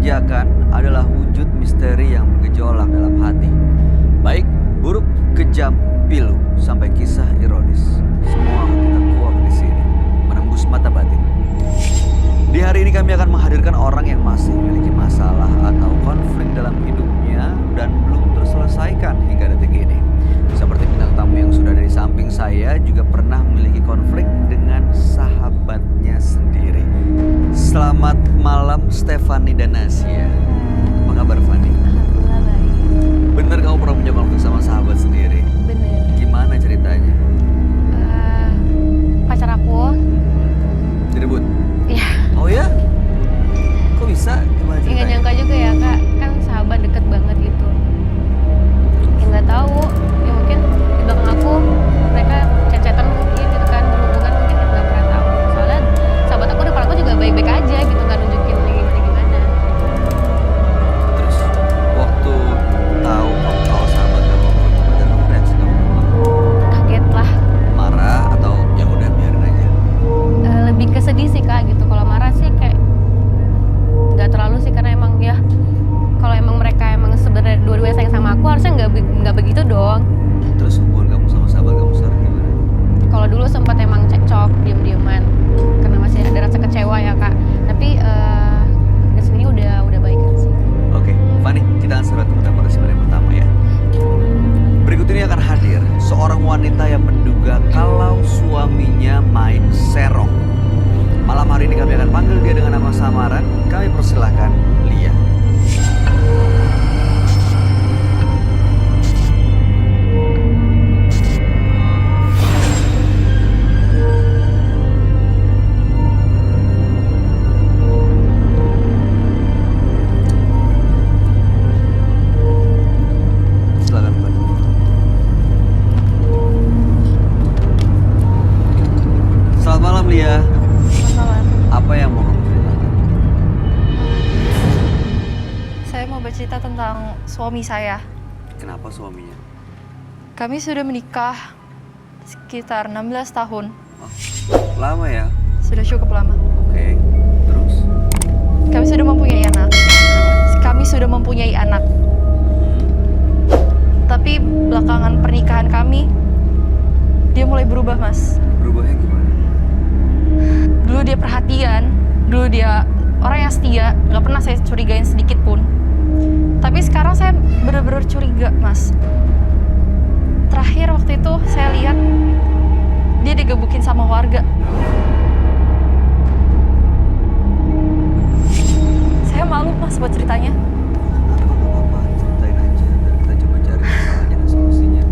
mencurigakan adalah wujud misteri yang bergejolak dalam hati. Baik, buruk, kejam, pilu, sampai kisah ironis. Semua akan kita kuak di sini, menembus mata batin. Di hari ini kami akan menghadirkan orang yang masih memiliki masalah atau konflik dalam hidupnya dan belum terselesaikan hingga detik ini. Seperti bintang tamu yang sudah ada di samping saya juga pernah memiliki konflik dengan sahabatnya sendiri. Selamat malam Stefani dan Nasya. Apa kabar Fani? Alhamdulillah baik. Bener kamu pernah punya konflik sama sahabat sendiri? Bener. Gimana ceritanya? Pacar aku. Direbut? Ya. Oh ya? Kok bisa? Gimana Nggak ceritanya? nyangka juga ya kak. Kan sahabat deket banget gitu. Ya nggak tahu. Ya mungkin di belakang aku mereka chat-chatan mungkin gitu kan, berhubungan mungkin kita nggak pernah tahu. Soalnya sahabat aku depan aku juga baik-baik aja gitu, nggak nunjukin gimana-gimana. Terus waktu tahu kamu tahu sahabat kamu berubah dan kamu reaksi kamu apa? Kaget lah. Marah atau ya udah biarin aja? Lebih ke sedih sih kak gitu. Kalau marah sih kayak nggak terlalu sih, karena emang ya kalau emang mereka emang sebenarnya dua-duanya sayang sama aku, harusnya nggak begitu dong. Terus hubungan kamu sama sahabat kamu sekarang gimana? Kalau dulu sempat emang cekcok, diem-dieman, karena masih ada rasa kecewa ya kak. Tapi kesini udah baikan sih. Oke, Fani, kita akan serah temu resimen yang pertama ya. Berikut ini akan hadir seorang wanita yang menduga kalau suaminya main serong. Malam hari ini kami akan panggil dia dengan nama samaran. Kami persilahkan Lia. Silakan, Pak. Selamat malam, Lia. Masalah. Apa yang mau kamu ceritakan? Saya mau bercerita tentang suami saya. Kenapa suaminya? Kami sudah menikah sekitar 16 tahun. Oh, lama ya? Sudah cukup lama. Oke, terus? Kami sudah mempunyai anak. Kami sudah mempunyai anak. Tapi belakangan pernikahan kami, dia mulai berubah, Mas. Berubahnya gimana? Dulu dia perhatian, dulu dia orang yang setia, nggak pernah saya curigain sedikit pun. Tapi sekarang saya benar-benar curiga, Mas. Terakhir waktu itu saya lihat dia digebukin sama warga. Saya malu, Mas, buat ceritanya. Apa-apa, ceritain aja dan kita coba cari masalahnya dan solusinya.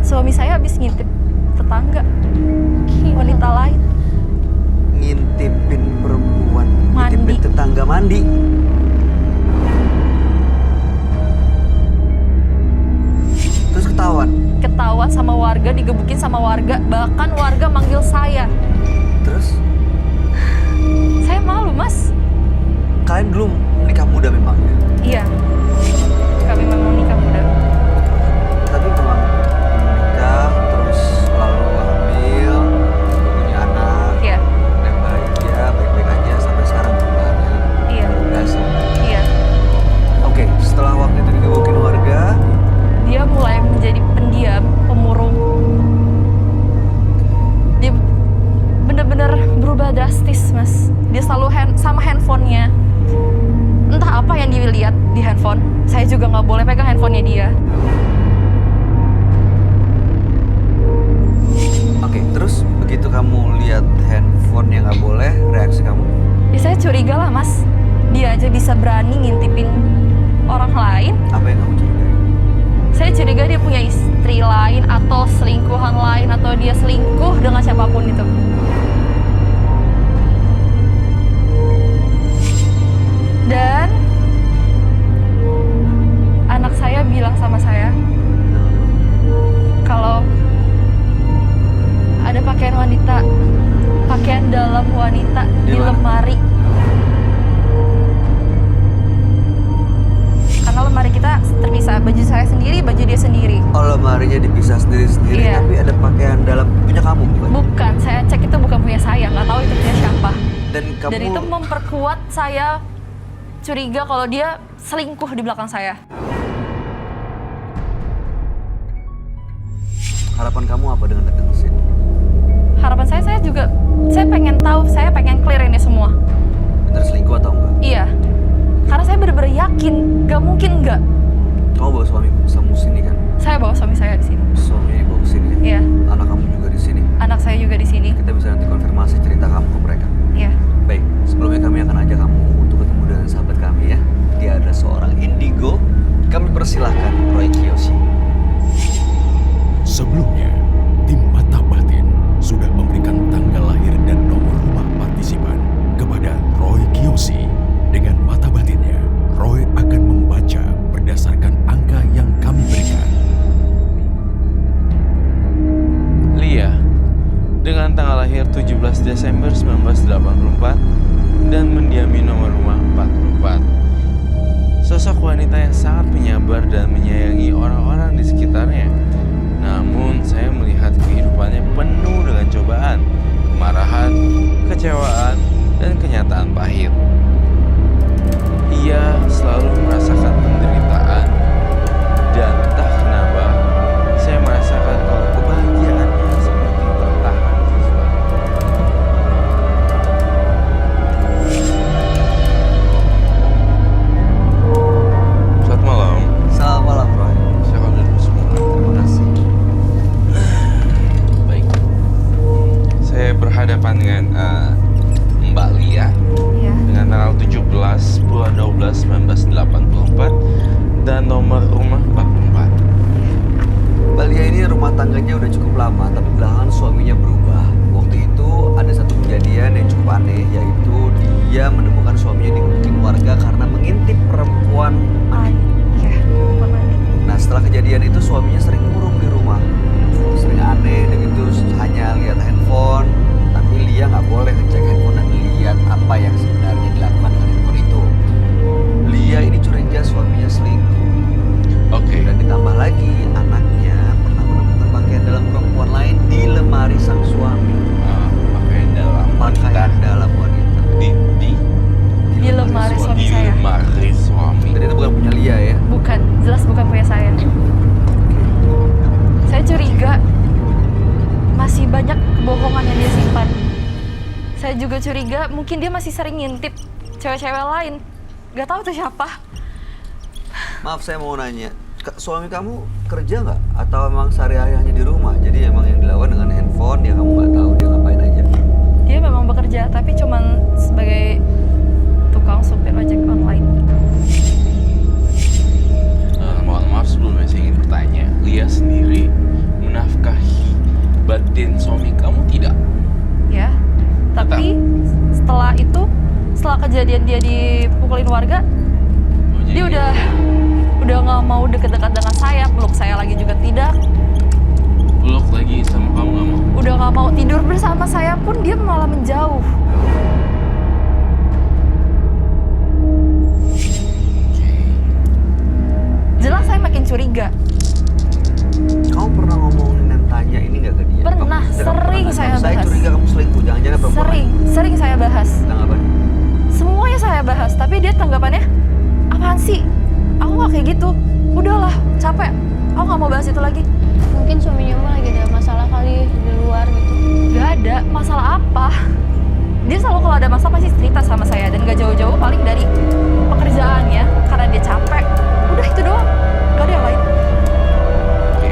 Suami saya habis ngintip tetangga, wanita lain. Ngintipin perempuan, Mandi. ngintipin tetangga mandi. Terus Ketahuan sama warga, digebukin sama warga, bahkan warga manggil saya. Terus Saya malu, Mas. kalian dulu menikah muda memang ya? Iya, kami memang nikah muda. Tapi memang menikah terus lalu hamil, punya anak, Iya, dan bahagia, baik-baik aja sampai sekarang perubahannya Iya. luar biasa. iya. Oke, setelah waktu itu digebukin warga, Dia mulai menjadi pendiam, pemurung. Dia benar-benar berubah drastis, Mas. Dia selalu sama handphonenya. Entah apa yang dia lihat di handphone. Saya juga nggak boleh pegang handphonenya dia. oke, terus begitu kamu lihat handphone yang nggak boleh, reaksi kamu? Ya, saya curiga lah, Mas. Dia aja bisa berani ngintipin orang lain. Apa yang kamu curigai? Saya curiga dia punya istri lain atau selingkuhan lain atau dia selingkuh dengan siapapun itu. Dan anak saya bilang sama saya kalau ada pakaian wanita, pakaian dalam wanita Di di mana? lemari. Karena lemari kita terpisah, baju saya sendiri, baju dia sendiri. Oh, lemarinya dipisah sendiri-sendiri, Iya. tapi ada pakaian dalam punya kamu bukan? Bukan, saya cek itu bukan punya saya, nggak tahu itu punya siapa. Dan Dan kamu... Dan itu memperkuat saya curiga kalau dia selingkuh di belakang saya. Harapan kamu apa dengan datang ke sini? Harapan saya pengen tahu, saya pengen clear ini semua. Bener selingkuh atau enggak? Iya, karena saya bener-bener yakin, gak mungkin enggak. Kamu bawa suamimu sini kan? Saya bawa suami saya di sini. Suaminya dibawa ke sini ya? Iya, Anak kamu juga di sini. anak saya juga di sini. Kita bisa nanti konfirmasi cerita kamu ke mereka. Iya. Baik, sebelumnya kami akan ajak kamu untuk ketemu dengan sahabat kami ya. Dia adalah seorang indigo. Kami persilahkan Roy Kiyoshi. Sebelumnya, tim Mata Batin sudah memberikan tanggal lahir dan nomor rumah partisipan kepada Roy Kiyoshi. Dengan mata batinnya, Roy akan membaca berdasarkan angka yang kami berikan. Lia, dengan tanggal lahir 17 Desember 1984 dan mendiami nomor rumah 44. Sosok wanita yang sangat penyabar dan menyayangi orang-orang di sekitarnya. Namun saya melihat kehidupannya penuh dengan cobaan, kemarahan, kecewaan, dan kenyataan pahit. Ia selalu merasakan penderitaan, dan entah kenapa saya merasakan kalau kebahagiaannya seperti tertahan di sesuatu. Selamat malam. Selamat malam Roy. Silakan duduk semua. Terima kasih. Baik. Saya berhadapan dengan Mbak Lia Iya. dengan tanggal 17 bulan 12 1984 dan nomor rumah 44. Mbak Lia ini rumah tangganya udah cukup lama, tapi belakangan suaminya berubah. Waktu itu ada satu kejadian yang cukup aneh, yaitu dia menemukan suaminya digebukin warga karena mengintip perempuan mandi. Iya, pemandi. Nah setelah kejadian itu suaminya sering murung di rumah, sering aneh dan itu hanya lihat handphone, tapi Lia nggak boleh ngecek handphone dan lihat apa yang sebenarnya dilakukan dengan handphone itu. Lia ini curiga suaminya selingkuh. Oke. Dan ditambah lagi anaknya pernah menemukan pakaian dalam perempuan lain di lemari sang suami. Pakaian dalam Pakaian dalam wanita Di lemari suami di saya. lemari suami. Dan itu bukan punya Lia ya? Bukan, jelas bukan punya saya. Saya curiga masih banyak kebohongan yang dia simpan. Saya juga curiga mungkin dia masih sering ngintip cewek-cewek lain. Gak tahu tuh siapa. Maaf saya mau nanya, suami kamu kerja nggak? Atau emang sehari-hari hanya di rumah? Jadi emang yang dilakukan dengan handphone, dia kamu nggak tahu dia ngapain aja? Dia memang bekerja, tapi cuman sebagai tukang supir ojek online. Mohon maaf sebelumnya saya ingin bertanya, Lia sendiri menafkahi batin suami kamu tidak? Ya, tapi setelah itu, setelah kejadian dia dipukulin warga, Oh, jadi dia udah nggak mau deket-dekat dengan saya, peluk saya lagi juga tidak. peluk lagi sama kamu nggak mau? Udah nggak mau tidur bersama saya pun dia malah menjauh. Jelas saya makin curiga. Kamu pernah ngomongin dan tanya ini nggak ke dia? Pernah, Kamu- sering kamu- saya Saya bahas. curiga kamu selingkuh, jangan-jangan perempuan lain. Sering saya bahas. Tanggapan? Semuanya saya bahas, tapi dia tanggapannya, apaan sih? Aku nggak kayak gitu. Udahlah, capek. Aku nggak mau bahas itu lagi. Mungkin suaminya mah lagi ada masalah kali di luar gitu. Gak ada masalah apa. Dia selalu kalau ada masalah pasti cerita sama saya dan gak jauh-jauh paling dari pekerjaannya karena dia capek. Udah itu doang. Gak ada yang lain. Oke.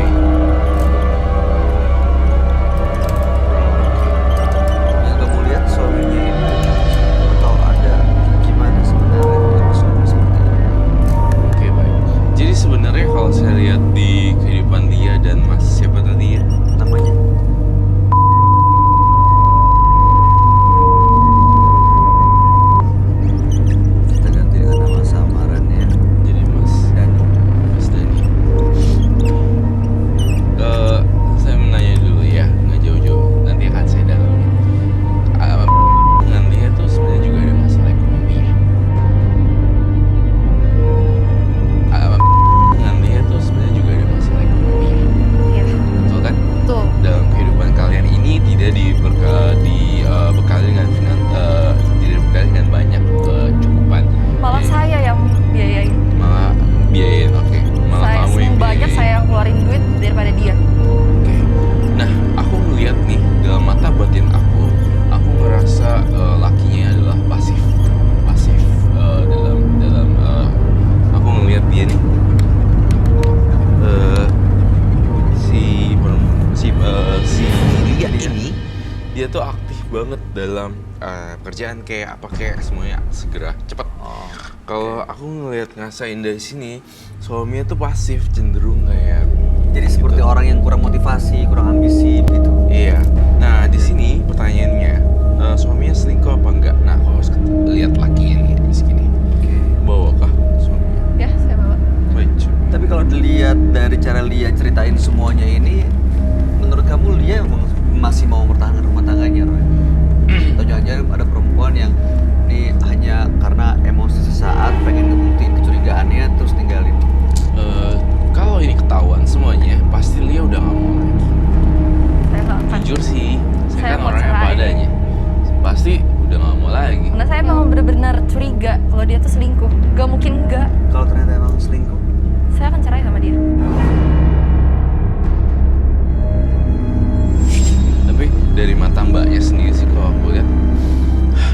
Yang kamu lihat suaminya itu atau ada gimana sebenarnya kenapa suami seperti ini? Oke, baik. Jadi sebenarnya kalau saya lihat di kehidupan Lia dan Mas siapa tadi ya? Namanya? Kita ganti dengan nama samarannya Jadi Mas Dani. Mas Dani. Saya menanya dulu ya, nggak jauh-jauh. Nanti akan saya dalamin. Dengan Lia tuh sebenarnya juga ada masalah ekonomi ya. Dengan Lia tuh sebenarnya juga ada masalah ekonomi ya. Iya. Betul dalam kerjaan kayak apa kayak semuanya segera cepet. Kalau aku ngerasain dari sini, suaminya tuh pasif, cenderung kayak Jadi seperti orang yang kurang motivasi, kurang ambisi begitu. iya. Nah di sini pertanyaannya, suaminya selingkuh apa enggak? Nah kalau harus lihat lakinya nih di sini. Bawa kah suaminya? Ya, saya bawa. Baik. Tapi kalau dilihat dari cara Lia ceritain semuanya ini, menurut kamu Lia emang masih mau mempertahankan rumah tangganya, Roy? Atau jangan-jangan ada perempuan yang ini hanya karena emosi sesaat pengen ngebuktiin kecurigaannya terus tinggalin? Kalau ini ketahuan semuanya, pasti Lia udah gak mau lagi. Saya nggak akan. Jujur sih, saya Saya kan mau orangnya apa cerai. adanya. Pasti udah gak mau lagi. Karena saya memang benar-benar curiga kalau dia tuh selingkuh. Gak mungkin enggak. Kalau ternyata emang selingkuh, Saya akan cerai sama dia. Tapi dari mata mbaknya sendiri sih kalau aku lihat,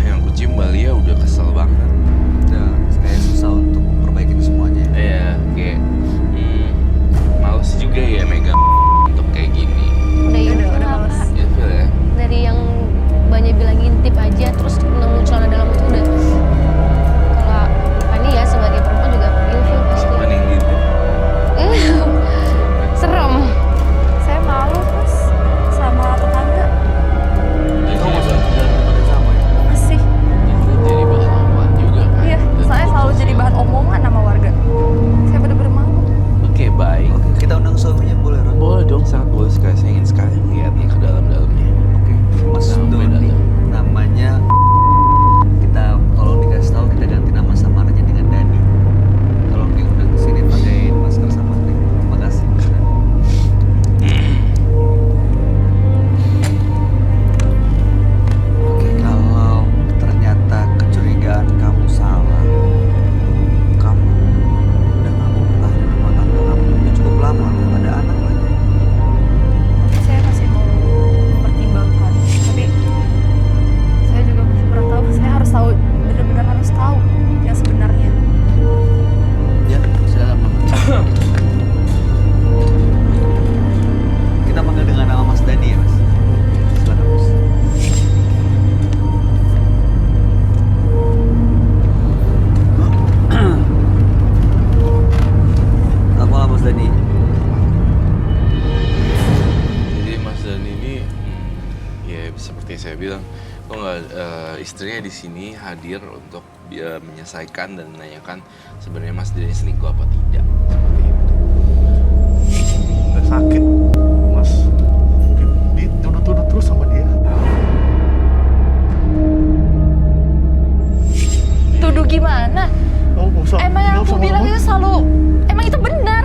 yang aku cium Mbak Lia udah kesel banget. udah kayak susah untuk perbaikin semuanya. Iya, kayak males juga ya megang untuk kayak gini. Udah Udah ilfil lah, males. Pak. Ya feel ya. Dari yang banyak bilang ngintip aja terus nemu celana dalam itu udah, kalau Fani ya sebagai perempuan juga ilfil pasti. Mending gitu. Serem. Saya malu terus sama tetangga. Kamu masih tinggal di tempat yang sama ya? Masih. Itu jadi bahan omongan juga kan. Iya, Dan saya selalu putus jadi ya. bahan omongan sama warga. Saya bener-bener malu. Oke, baik. Oke, kita undang suaminya boleh, Roy? Boleh dong, sangat boleh sekali. Saya ingin sekali melihatnya ke dalam-dalamnya. Oke, Mas Sampai Doni, dalam. namanya kita tolong dikasih tahu kita ganti nama samarnya dengan Dani. Tolong diundang ke sini pakai masker sama teh. Makasih. Mas Dani. Oke, kalau ternyata kecurigaan kamu salah, kamu udah nggak mau bertahan rumah tangga kamu udah cukup lama, tuh ada anak lagi. Saya masih mau mempertimbangkan. Tapi saya juga masih kurang tahu. Saya harus tahu, benar-benar harus tahu yang sebenarnya. Ya, silakan Mama. Kita panggil dengan nama Mas Dani ya, Mas. Silakan, Mas. Selamat malam, Mas Dani. Jadi Mas Dani ini, ya seperti saya bilang, kok nggak istrinya di sini hadir untuk menyelesaikan dan menanyakan sebenarnya Mas Dani selingkuh apa tidak, seperti itu. Udah sakit, Mas. Dituduh-tuduh terus sama dia. Tuduh gimana? Oh, nggak usah. Emang yang nggak aku usah bilang ngomong. itu selalu, emang itu benar.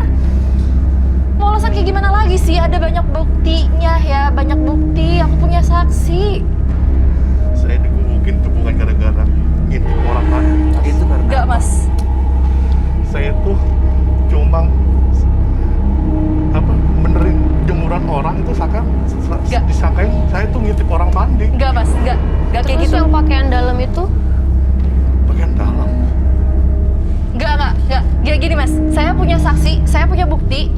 Mau alasan kayak gimana lagi sih? Ada banyak buktinya ya, banyak bukti. Aku punya saksi. Saya digebukin tuh bukan gara-gara ngintip orang lain. Itu karena Enggak, Mas. Saya tuh cuma benerin jemuran orang itu Nggak. disangkain saya tuh ngintip orang mandi. Enggak, Mas. Enggak kayak Terus gitu. yang pakaian dalam itu Bagian dalam. Enggak. Ya gini, Mas. Saya punya saksi, saya punya bukti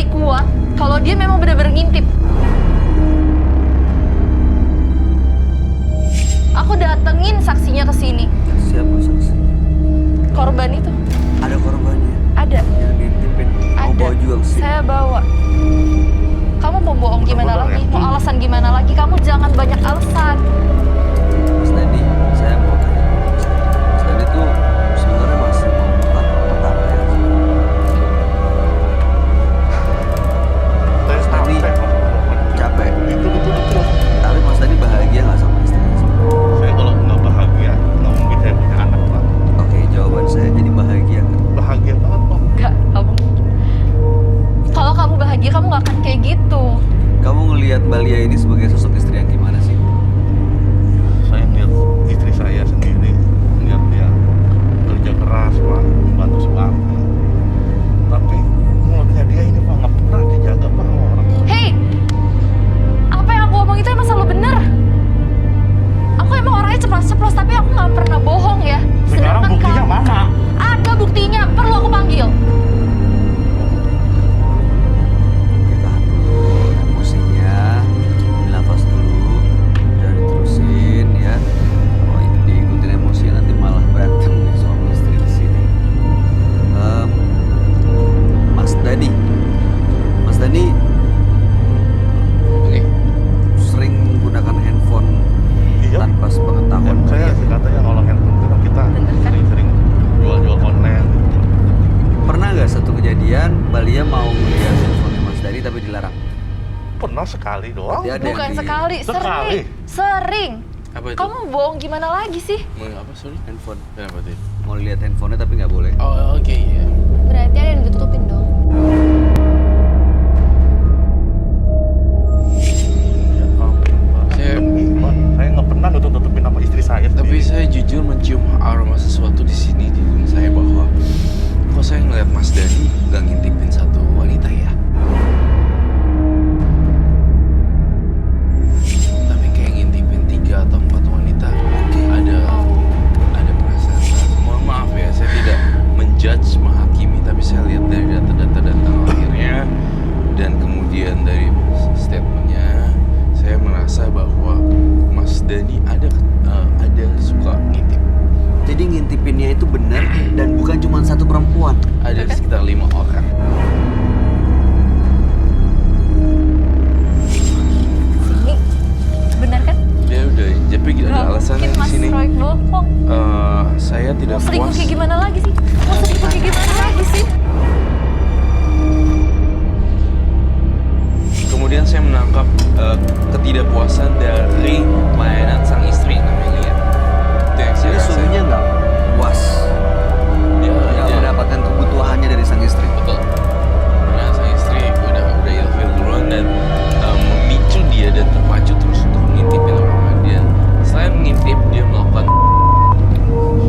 kuat kalau dia memang benar-benar ngintip. Aku datengin saksinya ke sini. siapa saksi? Korban itu Ada korbannya ada. yang diintipin. Mau Ada. bawa juga ke sini. Saya bawa. Kamu mau bohong gimana Bener-bener lagi? ya? Mau alasan gimana lagi? Kamu jangan banyak alasan. Mas Dani, saya mau tanya. Mas Dani tuh sebenarnya masih mau bertahan rumah tangga ya? Saya Tadi capek, Mas. capek. Dituduh-tuduh terus. Tapi Mas Dani bahagia nggak sama istrinya? Saya kalau nggak bahagia, nggak mungkin saya punya anak, Pak. Oke, jawaban saya jadi bahagia kan? Bahagia banget, Pak. Enggak, kamu. Kalau kamu bahagia, kamu nggak akan kayak gitu. Kamu ngelihat Mbak Lia ini sebagai sosok istri yang gimana sih? Saya ngeliat istri saya sendiri, ngeliat dia kerja keras, Pak, membantu suami. Tapi mulutnya dia ini, Pak, nggak pernah dijaga, Pak, sama orang. Hei, apa yang aku ngomong itu emang selalu benar. Aku emang orangnya ceplos-ceplos, tapi aku nggak pernah bohong ya. Sekarang Sedangkan buktinya kamu- mana? Ada buktinya, perlu aku panggil. Kita tahan dulu emosinya, nafas dulu. tapi dilarang. Pernah sekali doang. Berarti ada yang Bukan di- sekali, Sekali. sering. Apa itu? Kamu bohong gimana lagi sih? Mau apa, sorry? Handphone. Kenapa tuh? Mau lihat handphonenya tapi nggak boleh. Oh, oke, ya. Berarti ada yang ditutupin dong. Ya ampun, Pak. Saya- Demi, Pak. Saya nggak pernah nutupin nama istri saya Tapi sendiri. saya jujur mencium aroma sesuatu di sini di rumah saya bahwa kok saya ngeliat Mas Dani nggak ngintipin satu wanita ya. Tapi kayak ngintipin 3 atau 4 wanita. Ada perasaan. Mohon maaf ya, saya tidak menjudge, menghakimi, tapi saya lihat dari data-data dan tanggal lahirnya dan kemudian dari statementnya, saya merasa bahwa Mas Dani ada suka ngintip. Jadi ngintipinnya itu benar dan bukan cuma satu perempuan. Ada sekitar 5 orang. Sini, benar kan? Dia udah, tapi ada Nggak alasannya mungkin di Mas sini. Roy bohong. Saya tidak Mau selingkuh puas. kayak gimana lagi sih? Mau selingkuh kayak gimana lagi sih? Kemudian saya menangkap ketidakpuasan dari pelayanan sang istri namanya Lia. Itu yang saya Jadi rasain. suaminya nggak puas. Dia, Yang dia- mendapatkan kebutuhannya dari sang istri. betul. Nah, sang istri udah ilfil duluan dan memicu dia dan terpacu terus untuk ngintipin orang lain. Selain mengintip, dia melakukan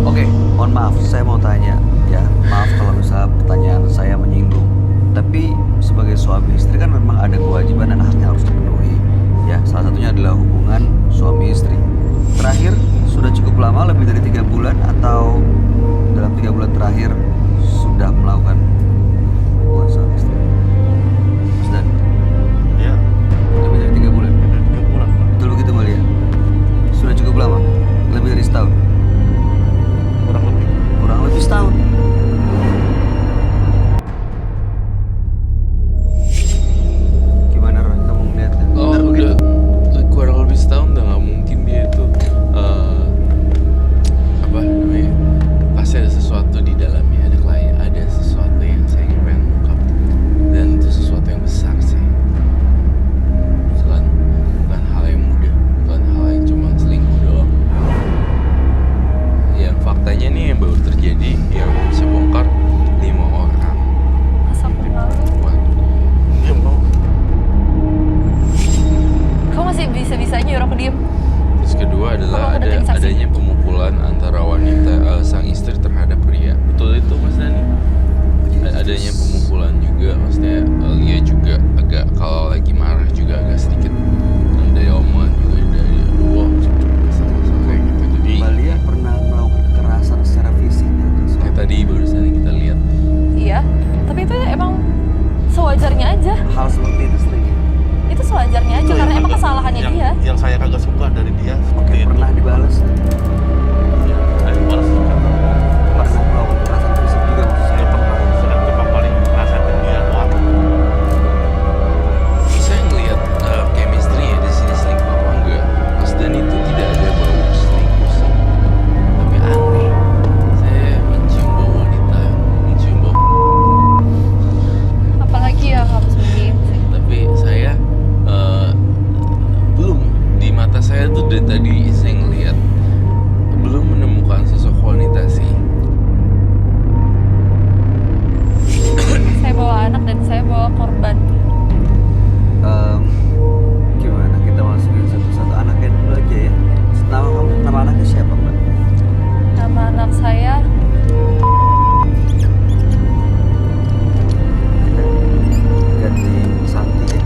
Oke, mohon maaf, saya mau tanya ya. Maaf kalau misalnya pertanyaan saya menyinggung. Tapi sebagai suami istri kan memang ada kewajiban dan haknya harus dipenuhi. Ya, salah satunya adalah hubungan suami istri. Terakhir sudah cukup lama, lebih dari 3 bulan atau dalam 3 bulan terakhir sudah melakukan hubungan suami istri. Mas Dan, Ya, lebih dari 3 bulan. udah 3 bulan, Pak. Betul begitu Malia? Sudah cukup lama, lebih dari setahun. Kurang lebih. Setahun. Gimana Roy? Kamu melihatnya? Oh, Benar begitu? udah kurang lebih setahun udah nggak mungkin dia itu apa namanya, pasti ada sesuatu di dalamnya, ada sesuatu yang saya pengen ungkap dan itu sesuatu yang besar sih, bukan hal yang mudah, bukan hal yang cuma selingkuh doang. Yang faktanya nih yang baru terjadi yang bisa bongkar 5 orang. Masa aku malu. Perempuan. Diam dong. Kamu masih bisa-bisanya nyuruh aku diem. Terus kedua adalah Kamu kedatangan saksi. adanya pemukulan antara wanita sang istri terhadap pria. Betul itu Mas Dani? Adanya pemukulan juga, maksudnya Lia juga agak kalau lagi marah juga agak sedikit dari omongan juga dari wah masalah kayak gitu. Jadi Malia pernah melakukan kekerasan secara fisik dari kayak suami. tadi barusan kita lihat. Iya, tapi itu emang sewajarnya aja. Hal seperti itu sering. Itu sewajarnya aja Itu karena yang emang agak- kesalahannya yang, dia. Yang saya kagak suka dari dia seperti Oke, itu. pernah dibalas. Ya, saya balas kata. Pernah melakukan kekerasan fisik juga maksud Saya saya. pernah. Saya cuma paling nasihatin dia doang. Saya ngelihat chemistry ya di sini selingkuh apa enggak. Mas Dan itu tidak ada bau selingkuh sih. Tapi aneh. Saya mencium bau wanita, mencium bau. Apalagi ya kamu sendiri. Tapi saya belum, di mata saya tuh dari tadi saya ngelihat belum menemukan sosok wanita sih. Saya bawa anak dan saya bawa korban. Gimana kita masukin satu-satu anaknya dulu aja ya. Nama anaknya siapa Mbak? Nama anak saya Kita ganti Santi ya.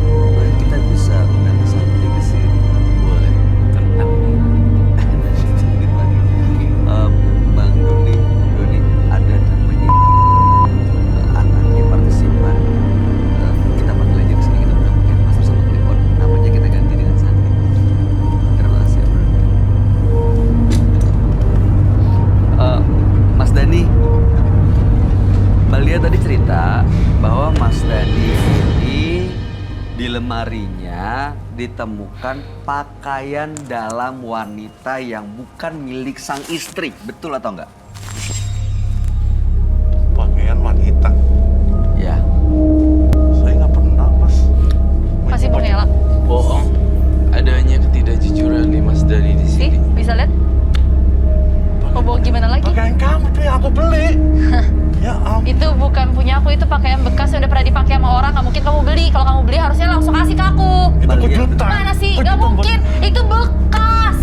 Boleh kita bisa undang Santi ke sini. Boleh. Kentang. Bang Doni, ada namanya anaknya partisipan. Kita panggil aja ke sini, kita udah mungkin masuk sama telepon. Namanya kita ganti dengan Santi. Terima kasih ya, Bro. Mas Dani, Mbak Lia tadi cerita bahwa Mas Dani ini di lemarinya ditemukan pakaian dalam wanita yang bukan milik sang istri. Betul atau enggak? Pakaian wanita. Ya. sih Bang Ela? Bohong. Adanya ketidakjujuran nih Mas Dani di Sih, sini. bisa lihat? Mau bawa gimana lagi? Pakaian kamu tuh yang aku beli. Ya ampun. Itu bukan punya aku, itu pakaian bekas yang udah pernah dipakai sama orang. Gak mungkin kamu beli. Kalau kamu beli harusnya langsung kasih ke aku. Itu Balik ya. kejutan. Mana sih? Gak Kejutan buat- mungkin. Itu bekas.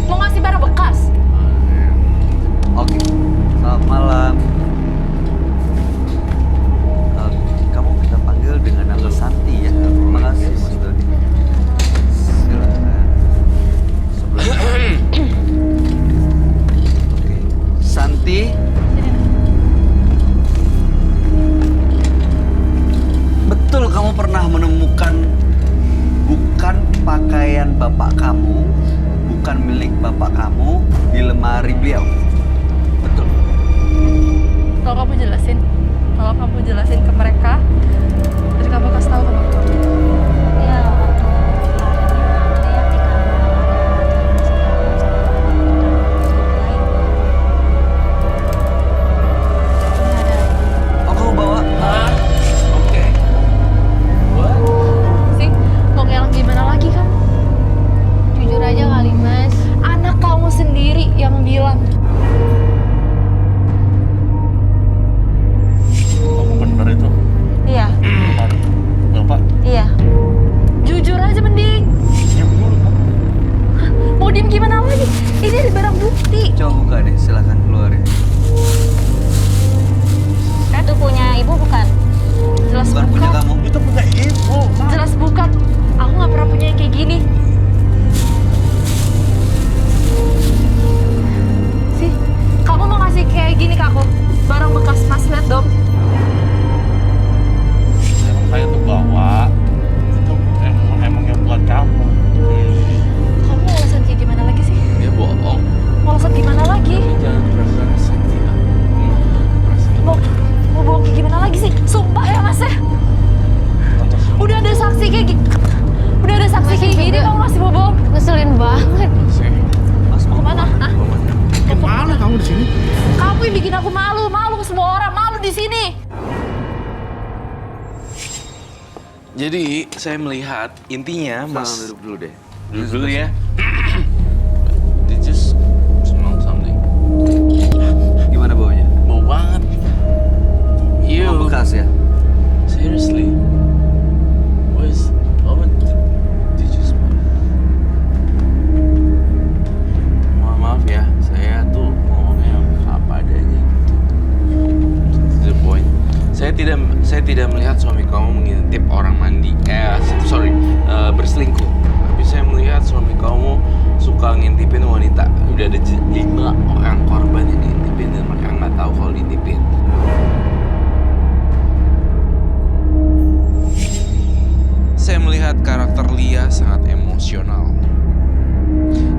Mau ngasih barang bekas? Oke, selamat malam. Kamu kita panggil dengan nama Santi ya. Terima kasih Mas Doni. Silakan. Sebelah. Oke, Santi. Betul kamu pernah menemukan bukan pakaian bapak kamu, bukan milik bapak kamu di lemari beliau. Betul. Kalau kamu jelasin ke mereka, terus kamu kasih tahu ke bapak kamu. Ya, waktu kemarinnya lihat di kamar Oh, kamu bawa? Oke. What? Sih, mau ngelak gimana lagi kamu? Jujur aja kali Mas. Anak kamu sendiri yang bilang. Kamu bener itu. Iya, Kemarin. Bapak, iya. Jujur aja mending. diam dulu kamu. Mau diem gimana lagi? Ini ada barang bukti. Coba buka deh, silakan keluarin. Itu punya ibu bukan? Jelas Bukan punya bukan. kamu. Itu punya ibu. Ma. Jelas bukan. Aku nggak pernah punya yang kayak gini. Sih, kamu mau ngasih kayak gini ke aku? Barang bekas Mas, lihat dong. Emang saya tuh bawa. Itu emang yang buat kamu. Kamu mau alasan kayak gimana lagi sih? Dia bohong. Mau alasan gimana lagi? Jangan keras-keras ya. Mau bohong kayak gimana lagi sih? Sumpah ya Mas ya. Udah ada saksi kayak gini. Udah ada saksi kayak gini, kamu masih mau bohong? Ngeselin banget. Mas Mau kemana? Hah? Kemana kamu di sini? Kamu yang bikin aku malu, malu semua orang, malu di sini. Jadi saya melihat intinya Mas, Mas duduk dulu deh. duduk dulu ya. They just smell something. Gimana baunya? Bau banget. Bau bekas ya? Seriously. What did you smell? Maaf ya, saya tuh ngomongnya apa adanya gitu. To the point. Saya tidak melihat suami kamu mengintip orang mandi. Berselingkuh. Tapi saya melihat suami kamu suka ngintipin wanita. Udah ada 5 orang korban yang diintipin dan mereka nggak tahu kalau diintipin. Saya melihat karakter Lia sangat emosional.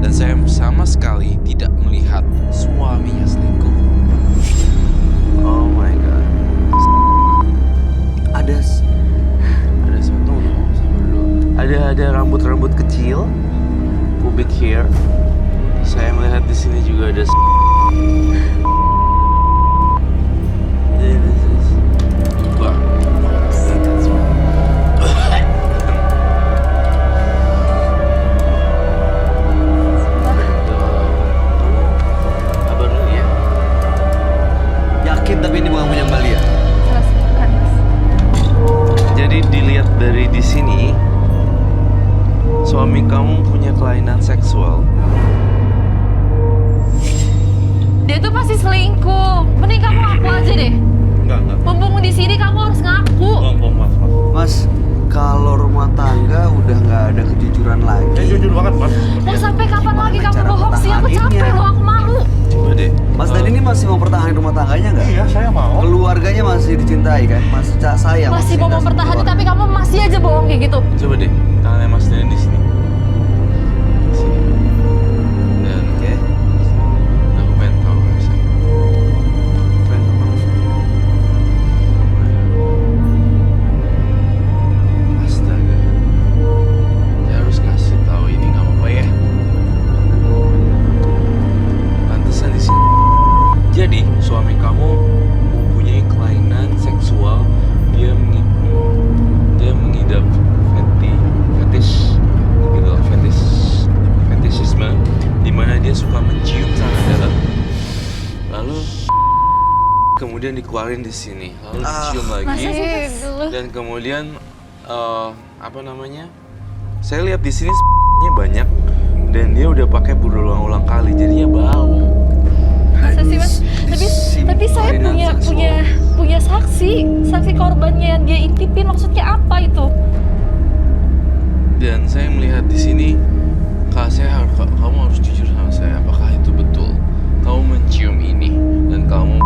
Dan saya sama sekali tidak melihat suaminya selingkuh. Oh my god. Ada Ada sabar dulu. Ada rambut-rambut kecil, pubic hair. Saya melihat di sini juga ada. This is juga. Kabar dulu ya. yakin tapi ini bukan punya Mbak Lia. Jelas bukan Mas. Jadi dilihat dari di sini, suami kamu punya kelainan seksual. Dia tuh pasti selingkuh. Mending kamu ngaku aja deh. Enggak. Mumpung di sini kamu harus ngaku. Bohong, Mas. Mas, kalau rumah tangga udah nggak ada kejujuran Ya lagi. jujur banget, Mas. Mau sampai kapan Gimana lagi kamu cara bohong sih? Aku capek pertahaninnya? loh, aku malu. Coba deh. Mas Dan ini masih mau pertahanin rumah tangganya nggak? Iya, saya mau. Keluarganya masih dicintai kan? Masih sayang. Masih mau cinta mempertahankan sama tapi kamu masih aja bohong kayak gitu. Coba deh, tangannya Mas Dan di sini. Di sini. Dan Oke. aku pengen tahu rasanya. Astaga. Saya harus kasih tahu ini nggak apa-apa ya. Pantesan di sini. Jadi suami kamu mempunyai kelainan seksual dia suka mencium celana dalam. Lalu kemudian dikeluarin di sini, lalu dicium lagi, dan kemudian saya lihat di sini banyak, dan dia udah pakai berulang-ulang kali, jadinya bau. Masa sih mas? Tapi saya punya saksi korbannya yang dia intipin, maksudnya apa itu? Dan saya melihat di sini, kamu harus jujur sama saya, apakah itu betul? Kamu mencium ini dan kamu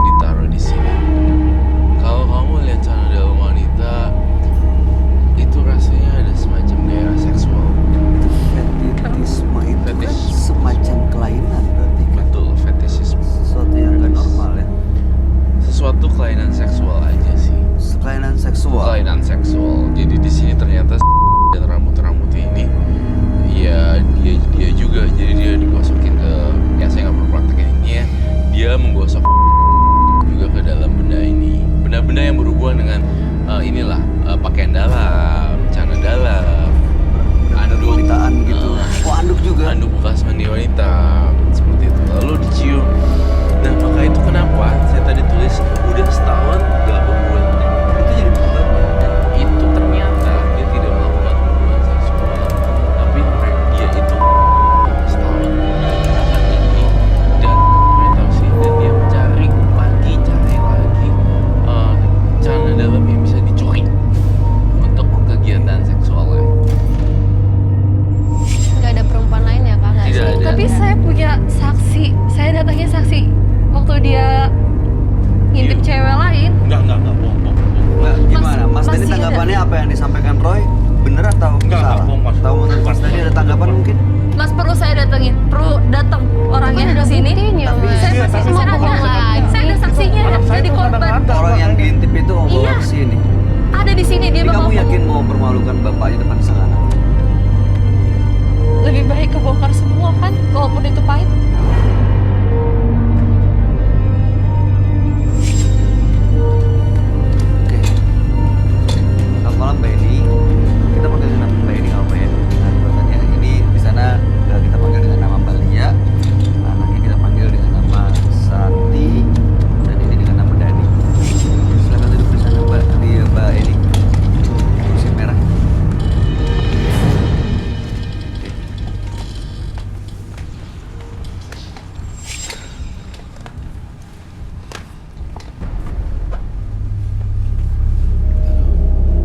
ditaruh di sini. Kalau kamu lihat celana dalam wanita, itu rasanya ada semacam gairah seksual. Fetisisme itu kan Fetish. semacam kelainan berarti kan? Betul, fetishisme. Sesuatu yang gak normal ya. Sesuatu kelainan seksual aja sih. Kelainan seksual. Kelainan seksual. Jadi di sini ternyata dan rambut ini, ya dia juga. Jadi dia digosokin ke, ya saya nggak perlu praktekin ini ya. Dia menggosok juga ke dalam benda ini. Benda-benda yang berhubungan dengan pakaian dalam, celana dalam, anduk Wanitaan gitu. Oh, anduk juga. anduk bekas mandi wanita seperti itu. Lalu dicium. Nah, maka itu kenapa saya tadi tulis udah setahun gak berbuat. Itu jadi penyebabnya. Itu ternyata dia tidak melakukan hubungan seksual, tapi dia itu setahun melakukan ini, dan saya tahu sih, dan dia cari lagi celana dalam yang bisa dicuri untuk kegiatan seksualnya. Nggak ada perempuan lain ya kak? Nggak Tidak sih? ada. Tapi saya punya saksi, saya datangnya saksi waktu dia ngintip cewek lain. Enggak, bohong. Nah, gimana? Mas masih Denny ada. tanggapannya apa yang disampaikan Roy? Bener atau Enggak, salah? bohong, Mas. Tahu menurut Mas Denny ada tanggapan mungkin? Mas perlu saya datengin, perlu datang orangnya ke sini. Tapi Saya Iya, masih tapi mau bohong bohong lagi. lagi. Saya ada saksinya, Anak saya jadi tuh korban. kadang-kadang Orang yang diintip itu mau bawa Iya. ke sini. Ada di sini dia Jadi bakal kamu ngomong. yakin mau mempermalukan bapaknya depan sang anak? Lebih baik kebongkar semua kan, walaupun itu pahit. Oke. Selamat malam Mbak Eni. Kita panggil dengan Mbak Eni nggak apa ya? Nah, pertanyaannya ini di sana kita panggil dengan nama Mbak Lia. Anaknya kita panggil dengan nama Santi. Dan ini dengan nama Dani. Silakan duduk di sana Mbak Eni. Kursi merah. Oke.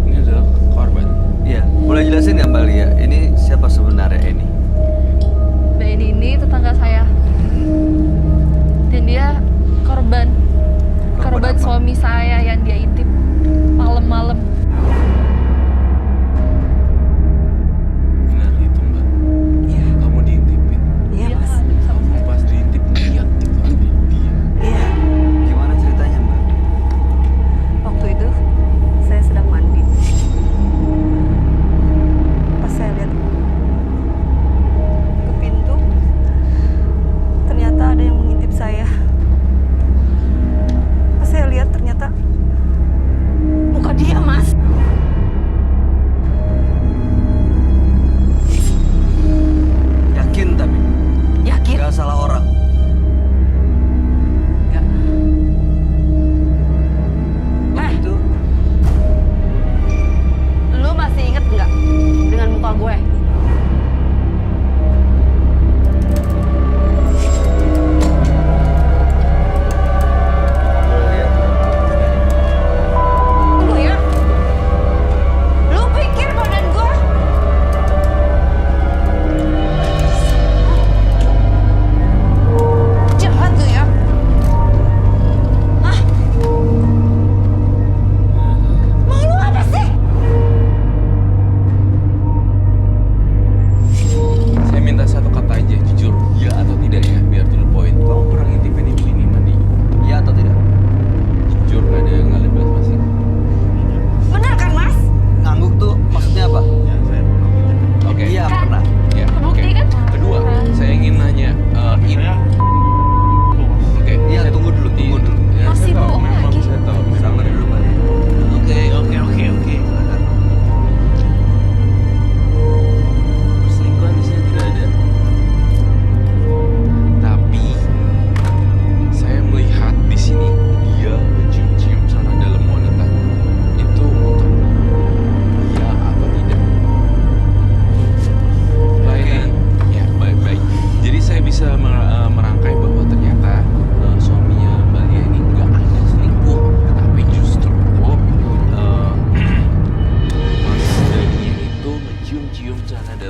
Ini adalah korban. Iya, boleh jelasin nggak Mbak Lia? Ini siapa sebenarnya Eni? Mbak Eni ini tetangga saya. Dan dia korban Korban apa? suami saya yang dia intip malam-malam. Benar itu mbak. Iya. Kamu diintipin. Iya mas. sama Kamu saya. pas diintip lihat gitu ada dia. Iya. Gimana ceritanya Mbak? Waktu itu saya sedang mandi. Pas saya lihat ke pintu, ternyata ada yang mengintip saya. Pas saya lihat ternyata muka dia mas.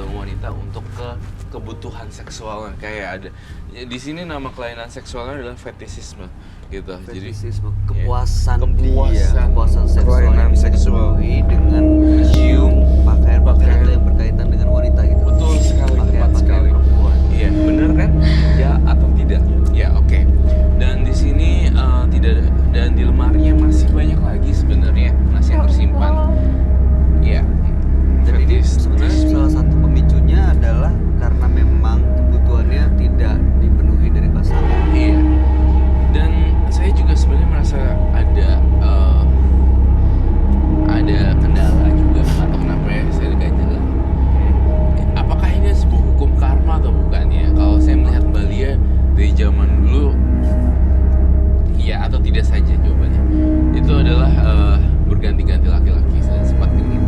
dalam wanita untuk kebutuhan seksualnya. Kayak ada di sini nama kelainan seksualnya adalah fetishisme gitu. Fetishisme, Jadi kepuasan kepuasan, dia, kepuasan seksual kelainan yang seksual. dipenuhi dengan mencium pakaian-pakaian atau yang berkaitan dengan wanita gitu. betul sekali, tepat Pakaian-pakaian sekali. perempuan. Iya, benar kan? Ya atau tidak? Ya, oke. Dan di sini tidak ada, dan di lemarinya masih banyak lagi sebenarnya masih yang tersimpan. Iya. Dan ini sebenarnya salah satu pemicunya adalah karena memang kebutuhannya tidak dipenuhi dari pasangan. Iya. Dan saya juga sebenarnya merasa ada kendala juga atau kenapa ya saya ganjel. Apakah ini sebuah hukum karma atau bukan ya? Kalau saya melihat Mbak Lia dari zaman dulu, iya atau tidak saja jawabannya. Itu adalah berganti-ganti laki-laki dan sempat genit.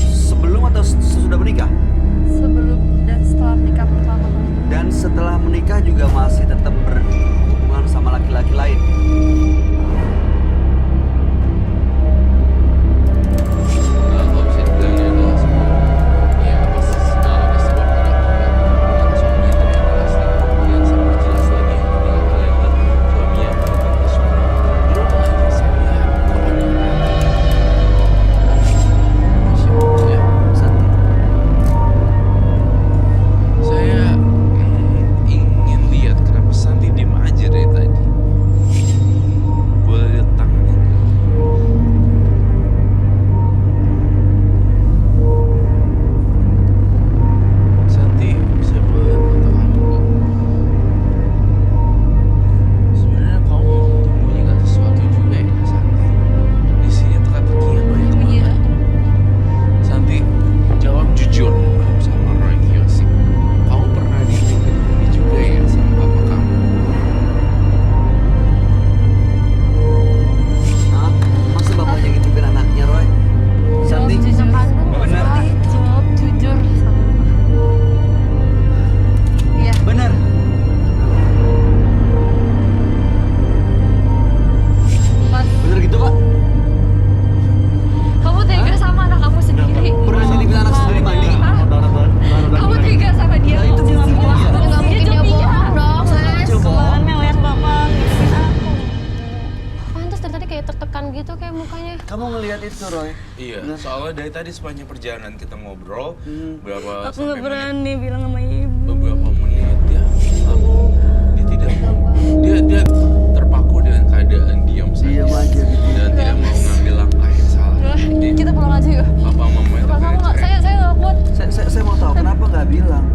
Sebelum atau sesudah menikah? Sebelum dan setelah menikah pertama kali. Dan setelah menikah juga masih tetap berhubungan sama laki-laki lain. Kalau bisa dibilang ini adalah sebuah ya ada sebuah produk suaminya ternyata asli. Yang sangat jelas lagi yang kedua kali adalah suaminya benar-benar semua. Belum lagi saya lihat kok ada siapa ya? Santi. Saya ingin lihat kenapa Santi diem aja dari tadi. Boleh lihat tangannya nggak? Santi, bisa boleh lihat mata kamu nggak? Sebenarnya kamu menyembunyikan sesuatu juga ya, Santi. Di sini teka-tekinya banyak banget. Santi, jawab jujur sama Roy Kiyoshi. Kamu pernah dititipin ini juga ya sama papa kamu? Hah? Masa bapaknya ngintipin anaknya, Roy? Santi? Jujur kandung. Bener. Jawab jujur sama mama. Iya. Bener. Mas, Bener gitu, Kak? kamu tega sama anak kamu sendiri. Pernah ngintipin anak sendiri mandi? Kamu tega sama dia. Nah, itu dia ngambil dia. Nggak mungkin dia bohong dong, Mas. Kecil bohong. ngeliat bapak ngikutin aku. Pantes dari tadi kayak tertekan gitu kayak mukanya. Kamu ngelihat itu, Roy? Iya, Bener. soalnya dari tadi sepanjang perjalanan kita ngobrol berapa Aku sampai nggak berani bilang sama ibu. menit, beberapa menit dia dia tidak dia terpaku dengan keadaan diam saja Diam aja gitu. dan tidak mau mengambil langkah yang salah. Jadi Kita pulang aja yuk. papa mamanya Bapak kamu nggak, terkait. saya nggak kuat. Saya mau tahu kenapa nggak bilang?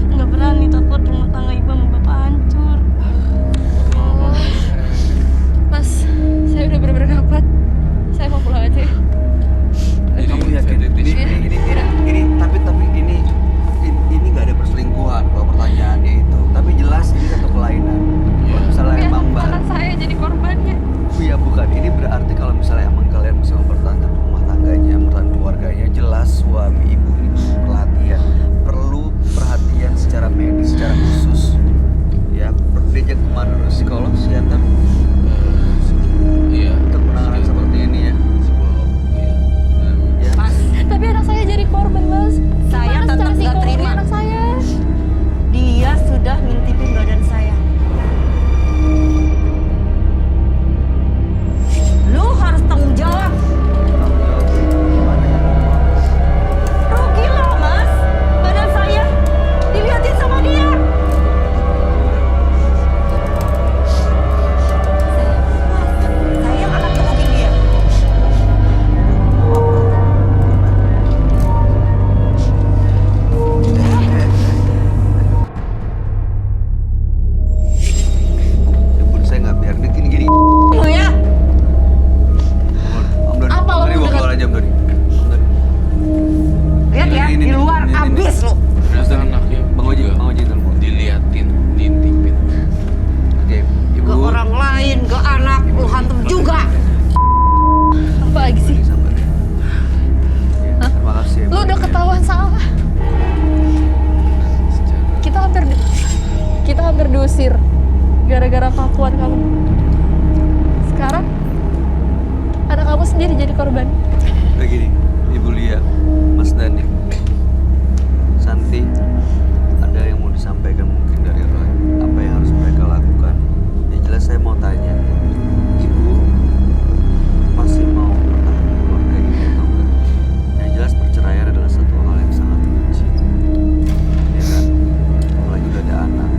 Nggak berani, takut rumah tangga ibu sama bapak hancur. Mas, saya udah bener-bener nggak kuat. Saya mau pulang aja. Kamu yakin? Ini tapi ini nggak ada perselingkuhan kalau pertanyaannya itu. Tapi jelas ini satu kelainan. Kalau misalnya emang Mbak kan? Begini, Ibu Lia, Mas Dani, Santi, ada yang mau disampaikan mungkin dari Roy. Apa yang harus mereka lakukan? Yang jelas saya mau tanya, Ibu masih mau bertahan di keluarga ini atau enggak? Yang jelas perceraian adalah satu hal yang sangat benci, ya kan? Apalagi udah ada anak.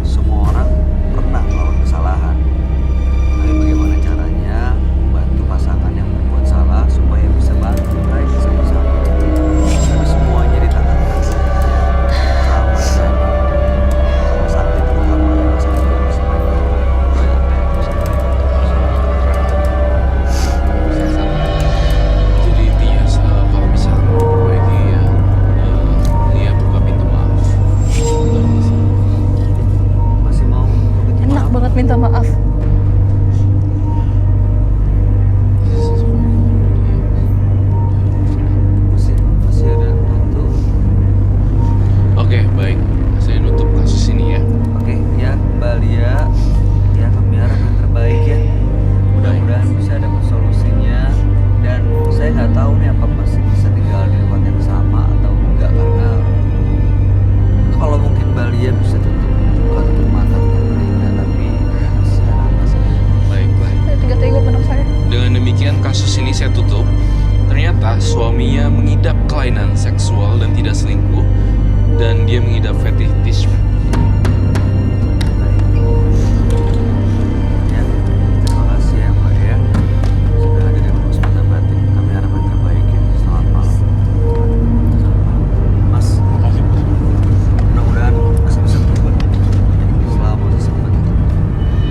Semua orang pernah melakukan kesalahan. Tapi bagaimana caranya membantu pasangan yang berbuat salah supaya bisa bantu mereka sama-sama. Tapi semuanya di tangan Tuhan. Sama Dani, sama Santi terutama yang masih belum bisa baik. Roy, apa yang bisa baik? Jadi intinya kalau bisa perbaiki ya, Lia buka pintu maaf. Masih mau begitu Enak maaf? banget minta maaf. Masih ada waktu. Oke, baik. Saya nutup kasus ini ya. Oke, ya Mbak Lia, ya kami harap yang terbaik ya. Mudah-mudahan bisa ada solusinya. Dan saya nggak tahu nih apa masih bisa tinggal di tempat yang sama atau enggak, karena kalau mungkin Mbak Lia bisa bukan tutup mata tutup telinga, tapi masih ada masih. Baik, baik. Saya tega-tega benar saya. Dengan demikian kasus ini saya tutup. Ternyata suaminya mengidap kelainan seksual dan tidak selingkuh, dan dia mengidap fetishisme. Ya, terima kasih ya Mbak ya. Sudah hadir di Menembus Mata Batin. Kami harap yang terbaik ya. Selamat malam. Selamat malam. Mas, Makasih Mas. mudah-mudahan masih bisa berubah. Selama masih sempat.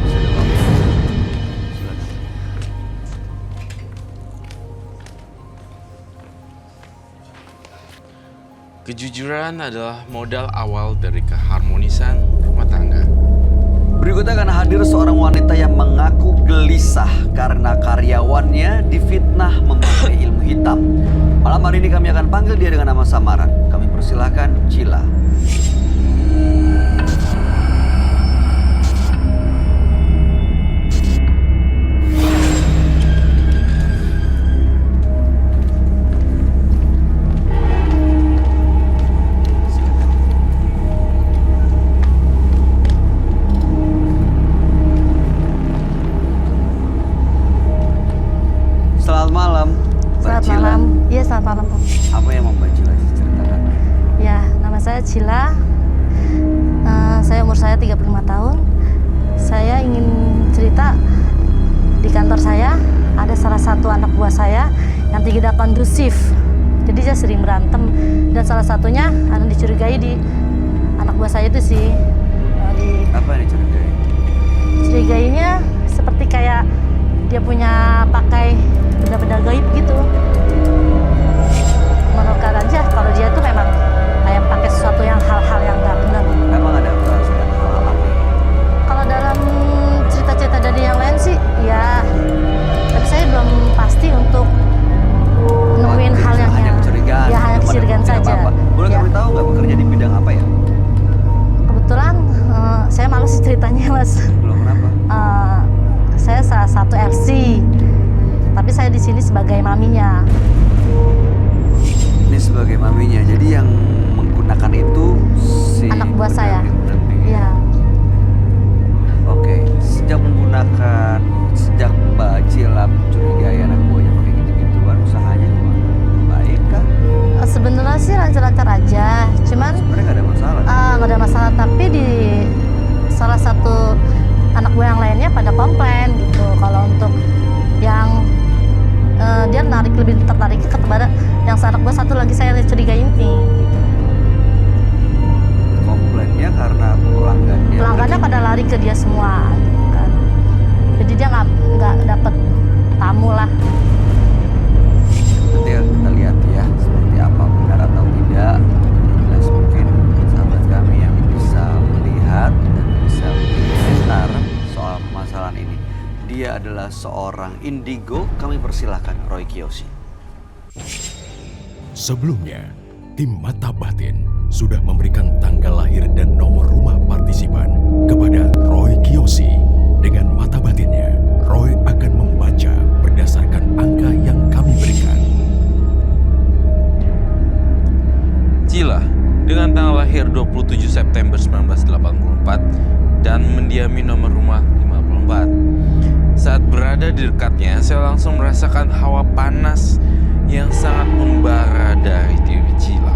Bisa ada waktu. Silakan. Kejujuran adalah modal awal dari keharmonisan rumah tangga. Berikutnya akan hadir seorang wanita yang mengaku gelisah karena karyawannya difitnah memakai ilmu hitam. Malam hari ini kami akan panggil dia dengan nama samaran. Kami persilahkan Cila. Selamat malam, Mbak Selamat Cila. malam. Iya, selamat malam, Pak. Apa yang mau Mbak Cila ceritakan? Ya, nama saya Cila. Umur saya 35 tahun. Saya ingin cerita, di kantor saya ada salah satu anak buah saya yang tidak kondusif. Jadi saya sering berantem, dan salah satunya ada dicurigai di anak buah saya itu sih. Apa yang dicurigai? Curigainya seperti kayak dia punya pakai benda-benda gaib gitu. Menurut aja kalau dia tuh memang kayak pakai sesuatu yang hal-hal yang nggak benar. Emang ada perasaan hal aneh? Kalau dalam cerita-cerita dari yang lain sih, ya. Tapi saya belum pasti untuk nemuin hal yang hanya kecurigaan. Ya, hanya belum ada kecurigaan bukti saja. apa-apa. Boleh Ya. kami tahu nggak bekerja di bidang apa ya? Kebetulan saya males sih ceritanya, Mas. Belum kenapa? Saya salah satu LC, tapi saya di sini sebagai maminya. Ini sebagai maminya. Jadi yang menggunakan itu si Anak buah saya. pendamping. Ya, Oke, sejak Mbak Cila curigai anak buahnya pakai gitu-gituan, usahanya gimana? Baik kah? sebenarnya sih lancar-lancar aja. Cuman Sebenarnya nggak ada masalah. nggak ada masalah, tapi di salah satu anak gue yang lainnya pada komplain gitu. Kalau untuk yang dia lebih tertarik kepada yang anak gue satu lagi saya curigain nih. Komplainnya karena pelanggannya. Pelanggannya pada lari ke dia semua gitu kan. Jadi dia nggak dapet tamu lah. Nanti kita lihat ya seperti apa, benar atau tidak. Yang jelas mungkin sahabat kami yang bisa melihat dan bisa berkomentar soal permasalahan ini. Dia adalah seorang indigo. Kami persilahkan Roy Kiyoshi. Sebelumnya, tim Mata Batin sudah memberikan tanggal lahir dan nomor rumah partisipan kepada Roy Kiyoshi. Dengan mata batinnya, Roy akan membaca berdasarkan angka yang kami berikan. Cila dengan tanggal lahir 27 September 1984 dan mendiami nomor rumah 54. Saat berada di dekatnya, saya langsung merasakan hawa panas yang sangat membara dari diri Cila.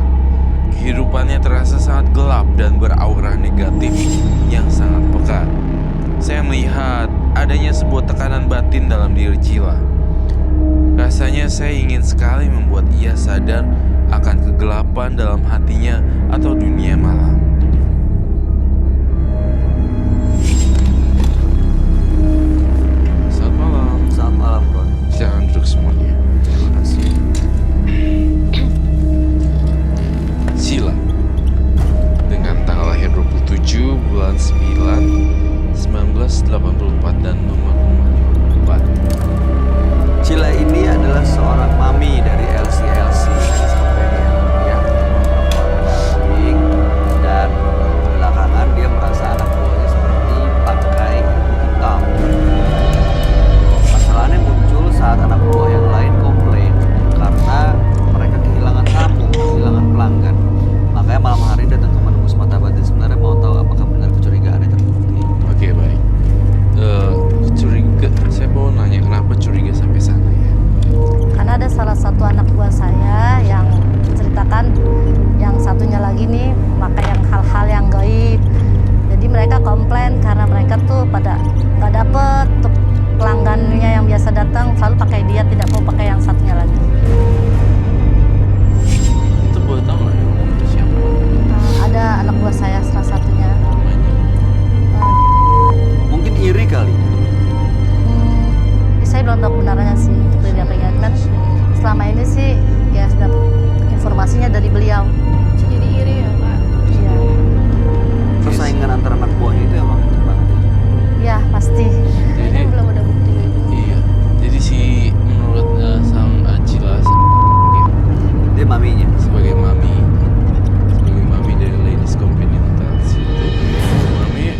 Kehidupannya terasa sangat gelap dan beraura negatif yang sangat pekat. Saya melihat adanya sebuah tekanan batin dalam diri Cila. Rasanya saya ingin sekali membuat ia sadar akan kegelapan dalam hatinya atau dunia malam. Selamat malam. Selamat malam, Bro. Silakan duduk semuanya. Terima kasih. Cila dengan tanggal lahir 27 bulan 9 1984 dan nomor rumah 54. Cila ini adalah seorang mami dari LC yang penting, dan belakangan dia merasa anak buahnya seperti pakai ilmu hitam. Masalahnya muncul saat anak buah yang lain komplain karena mereka kehilangan tamu, kehilangan pelanggan. Makanya malam hari datang ke menembus mata batin, sebenarnya mau tahu apakah benar kecurigaannya terbukti. Oke, baik. Curiga, saya mau nanya kenapa curiga sampai sana ya? Karena ada salah satu anak buah saya yang menceritakan yang satunya lagi nih pakai yang hal-hal yang gaib. Jadi mereka komplain karena mereka tuh pada nggak dapet tuh pelanggannya yang biasa datang selalu pakai dia, tidak mau pakai yang satunya lagi. Itu boleh tahu nggak ya? Itu siapa Ada anak buah saya salah satunya. namanya? Mungkin iri kali. Saya belum tahu kebenarannya sih untuk dilihat-lihat. Cuman selama ini sih ya dapat informasinya dari beliau. Bisa jadi iri ya Kak. Iya, Persaingan antara anak buahnya itu emang gimana? ya pasti. Jadi, Kan belum ada bukti gitu. iya. Jadi menurut sang Cila Dia maminya. sebagai mami dari Ladies Continental situ, mami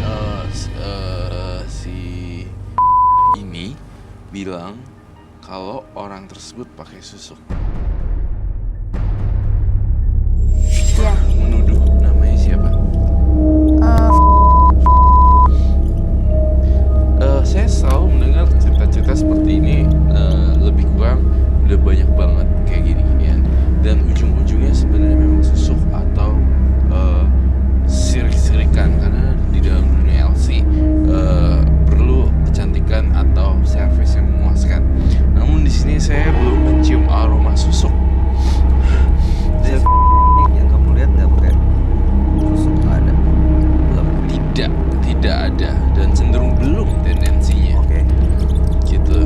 si ini bilang kalau orang tersebut pakai susuk. Iya. Menuduh namanya siapa? Saya selalu mendengar cerita-cerita seperti ini, lebih kurang udah banyak banget kayak gini ya. Dan ujung-ujungnya sebenarnya memang susuk atau sirik-sirikan, karena di dalam dunia LC perlu kecantikan atau servis yang memuaskan. Namun di sini saya belum mencium aroma susuk. Dia yang kamu lihat nggak pakai susuk, nggak ada. Belum. Tidak ada dan cenderung belum tendensinya. Oke. Gitu.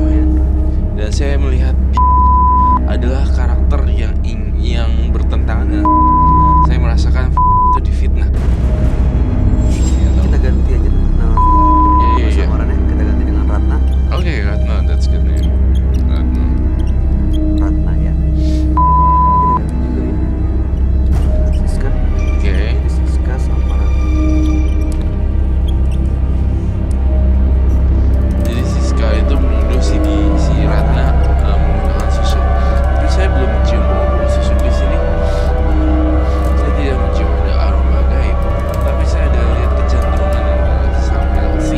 Dan saya melihat adalah karakter yang bertentangan dengan saya merasakan itu difitnah. Kita ganti aja nama Iya. samarannya, kita ganti dengan Ratna. Oke, Ratna, that's good name. Ratna. Ratna ya. Kita ganti juga ini. Siska. Oke. Jadi Siska sama Ratna. Jadi Siska itu menuduh si Ratna menggunakan susuk. Tapi saya belum mencium bau susuk di sini. Saya tidak mencium ada aroma gaib. Tapi saya ada lihat kecenderungan antara sampai LC,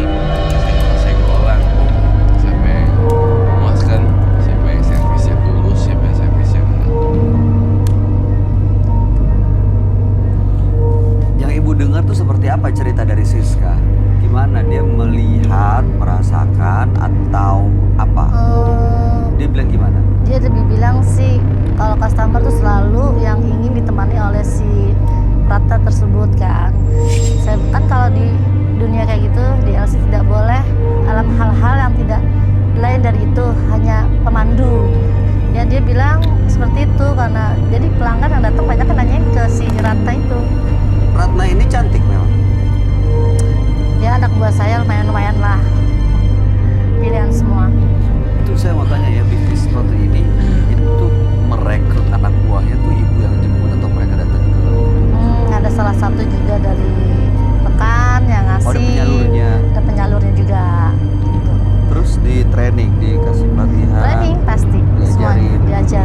senggol-senggolan, sampai memuaskan, siapa yang servisnya tulus, siapa yang servisnya enggak. Yang ibu dengar tuh seperti apa cerita dari Siska? Gimana dia melihat, merasakan, atau apa? Dia bilang gimana? Dia lebih bilang sih kalau customer tuh selalu yang ingin ditemani oleh si Ratna tersebut kan. Saya kan kalau di dunia kayak gitu di LC tidak boleh dalam hal-hal yang tidak lain dari itu, hanya pemandu. Ya dia bilang seperti itu karena jadi pelanggan yang datang banyak kan nanyain ke si Ratna itu. Ratna ini cantik memang. Ya anak buah saya lumayan lah pilihan semua. Itu saya mau tanya ya, bisnis seperti ini itu merekrut anak buahnya tuh ibu yang jemput atau mereka datang ke? Ada salah satu juga dari rekan yang ngasih. Oh, ada penyalurnya. Ada penyalurnya juga. Gitu. Terus di training, dikasih pelatihan. Training pasti semuanya diajarin.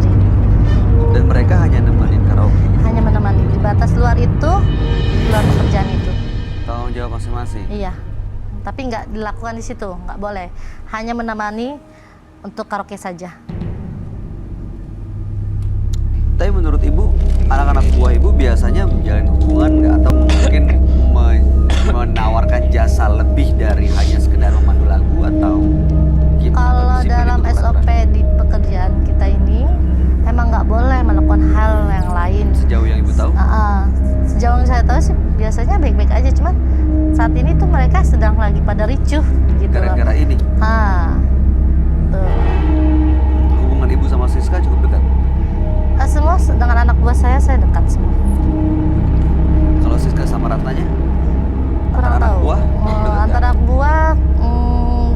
lokasi. Iya. Tapi nggak dilakukan di situ, nggak boleh. Hanya menemani untuk karaoke saja. Tapi menurut ibu, anak-anak buah ibu biasanya menjalin hubungan nggak atau mungkin menawarkan jasa lebih dari hanya sekedar memandu lagu atau gimana? Kalau Atau disiplin dalam itu SOP peraturan? di pekerjaan kita ini, emang nggak boleh melakukan hal yang lain. Sejauh yang ibu tahu? Sejauh yang saya tahu sih biasanya baik-baik aja, cuman saat ini tuh mereka sedang lagi pada ricuh gitu. Gara-gara ini Tuh. hubungan ibu sama Siska cukup dekat. Semua dengan anak buah saya dekat semua. Kalau Siska sama Ratnanya? Kurang Antara anak tahu. buah? Dekat nggak? Antara anak buah,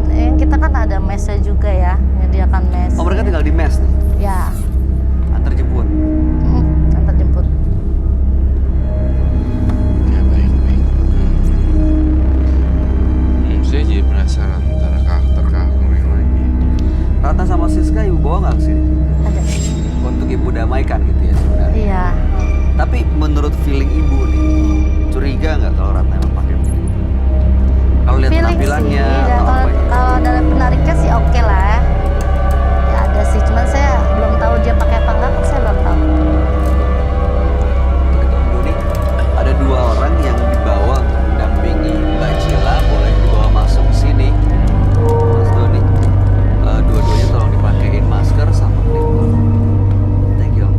yang kita kan ada mesnya juga ya, menyediakan mes. Oh mereka tinggal di mes nih, Ya, antar jemput. antar jemput. Ya baik. Saya jadi penasaran antara karakter yang lainnya. Ratna sama Siska ibu bawa nggak ke sini? Ada. Untuk ibu damaikan gitu ya sebenarnya. Iya. Tapi menurut feeling ibu nih, curiga nggak kalau Ratna emang pakai begini? Kalau lihat Feeling penampilannya sih, dan atau kalau, apa? kalau dari penariknya sih oke lah. Ya ada sih, cuman saya belum tahu dia pakai apa enggak, saya belum tahu. Untuk itu Om Doni, ada 2 orang yang dibawa untuk mendampingi Mbak Cila, boleh dibawa masuk ke sini. Mas Doni, dua-duanya tolong dipakein masker sama pelindung. Thank you.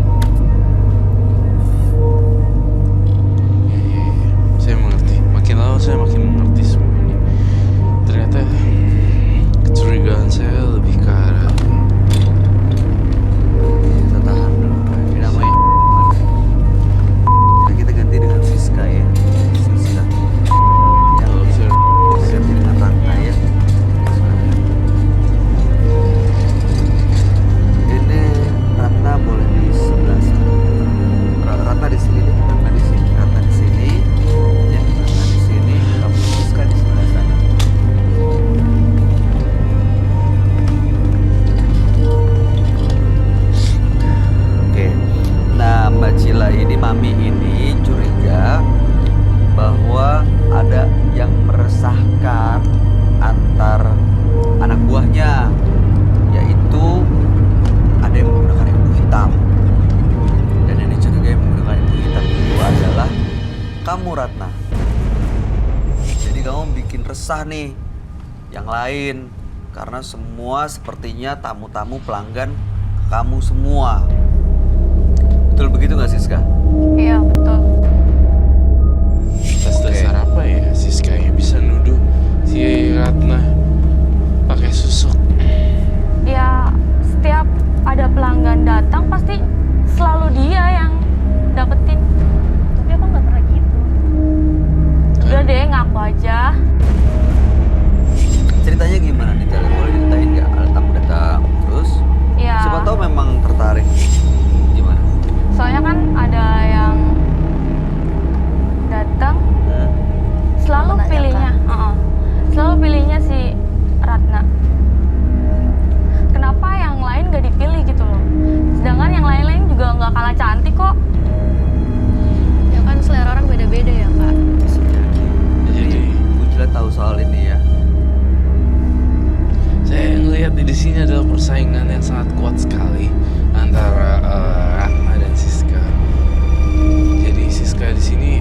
Iya. Saya mengerti. Makin lama saya makin mengerti semua ini. Ternyata kecurigaan saya lebih ke arah Kita tahan dulu. Ini namanya Nah, kita ganti dengan Siska ya. Siska. Yang kalau saya kita ganti dengan Ratna ya. Ini Ratna boleh di sebelah sana. Ratna di sini deh. Ratna di sini. Ratna di sini. Ya, Ratna di sini. Kamu Siska di sebelah sana. Oke. Nah, Mbak Cila ini, mami ini curiga bahwa ada yang meresahkan antar anak buahnya, yaitu ada yang menggunakan ilmu hitam. Dan yang dicurigai menggunakan ilmu hitam itu adalah kamu, Ratna. Jadi kamu bikin resah nih yang lain karena semua sepertinya tamu-tamu pelanggan kamu semua. Betul begitu nggak Siska? Iya, betul. atas dasar apa ya Siska yang bisa nuduh si Ratna pakai susuk? Ya, setiap ada pelanggan datang pasti selalu dia yang dapetin. Tapi aku nggak pernah gitu. Udah deh, ngaku aja. Ceritanya gimana nih? Boleh diceritain nggak? Ada tamu datang terus? Ya, Siapa tahu memang tertarik. Gimana? soalnya kan ada yang datang selalu Menanyakan. pilihnya, selalu pilihnya si Ratna. Kenapa yang lain gak dipilih gitu loh? Sedangkan yang lain-lain juga nggak kalah cantik kok. Ya kan selera orang beda-beda ya kak. Bisa jadi. Jadi Bu Cila tahu soal ini ya. Saya ngelihat di sini adalah persaingan yang sangat kuat sekali antara Ratna dan Siska. Jadi Siska di sini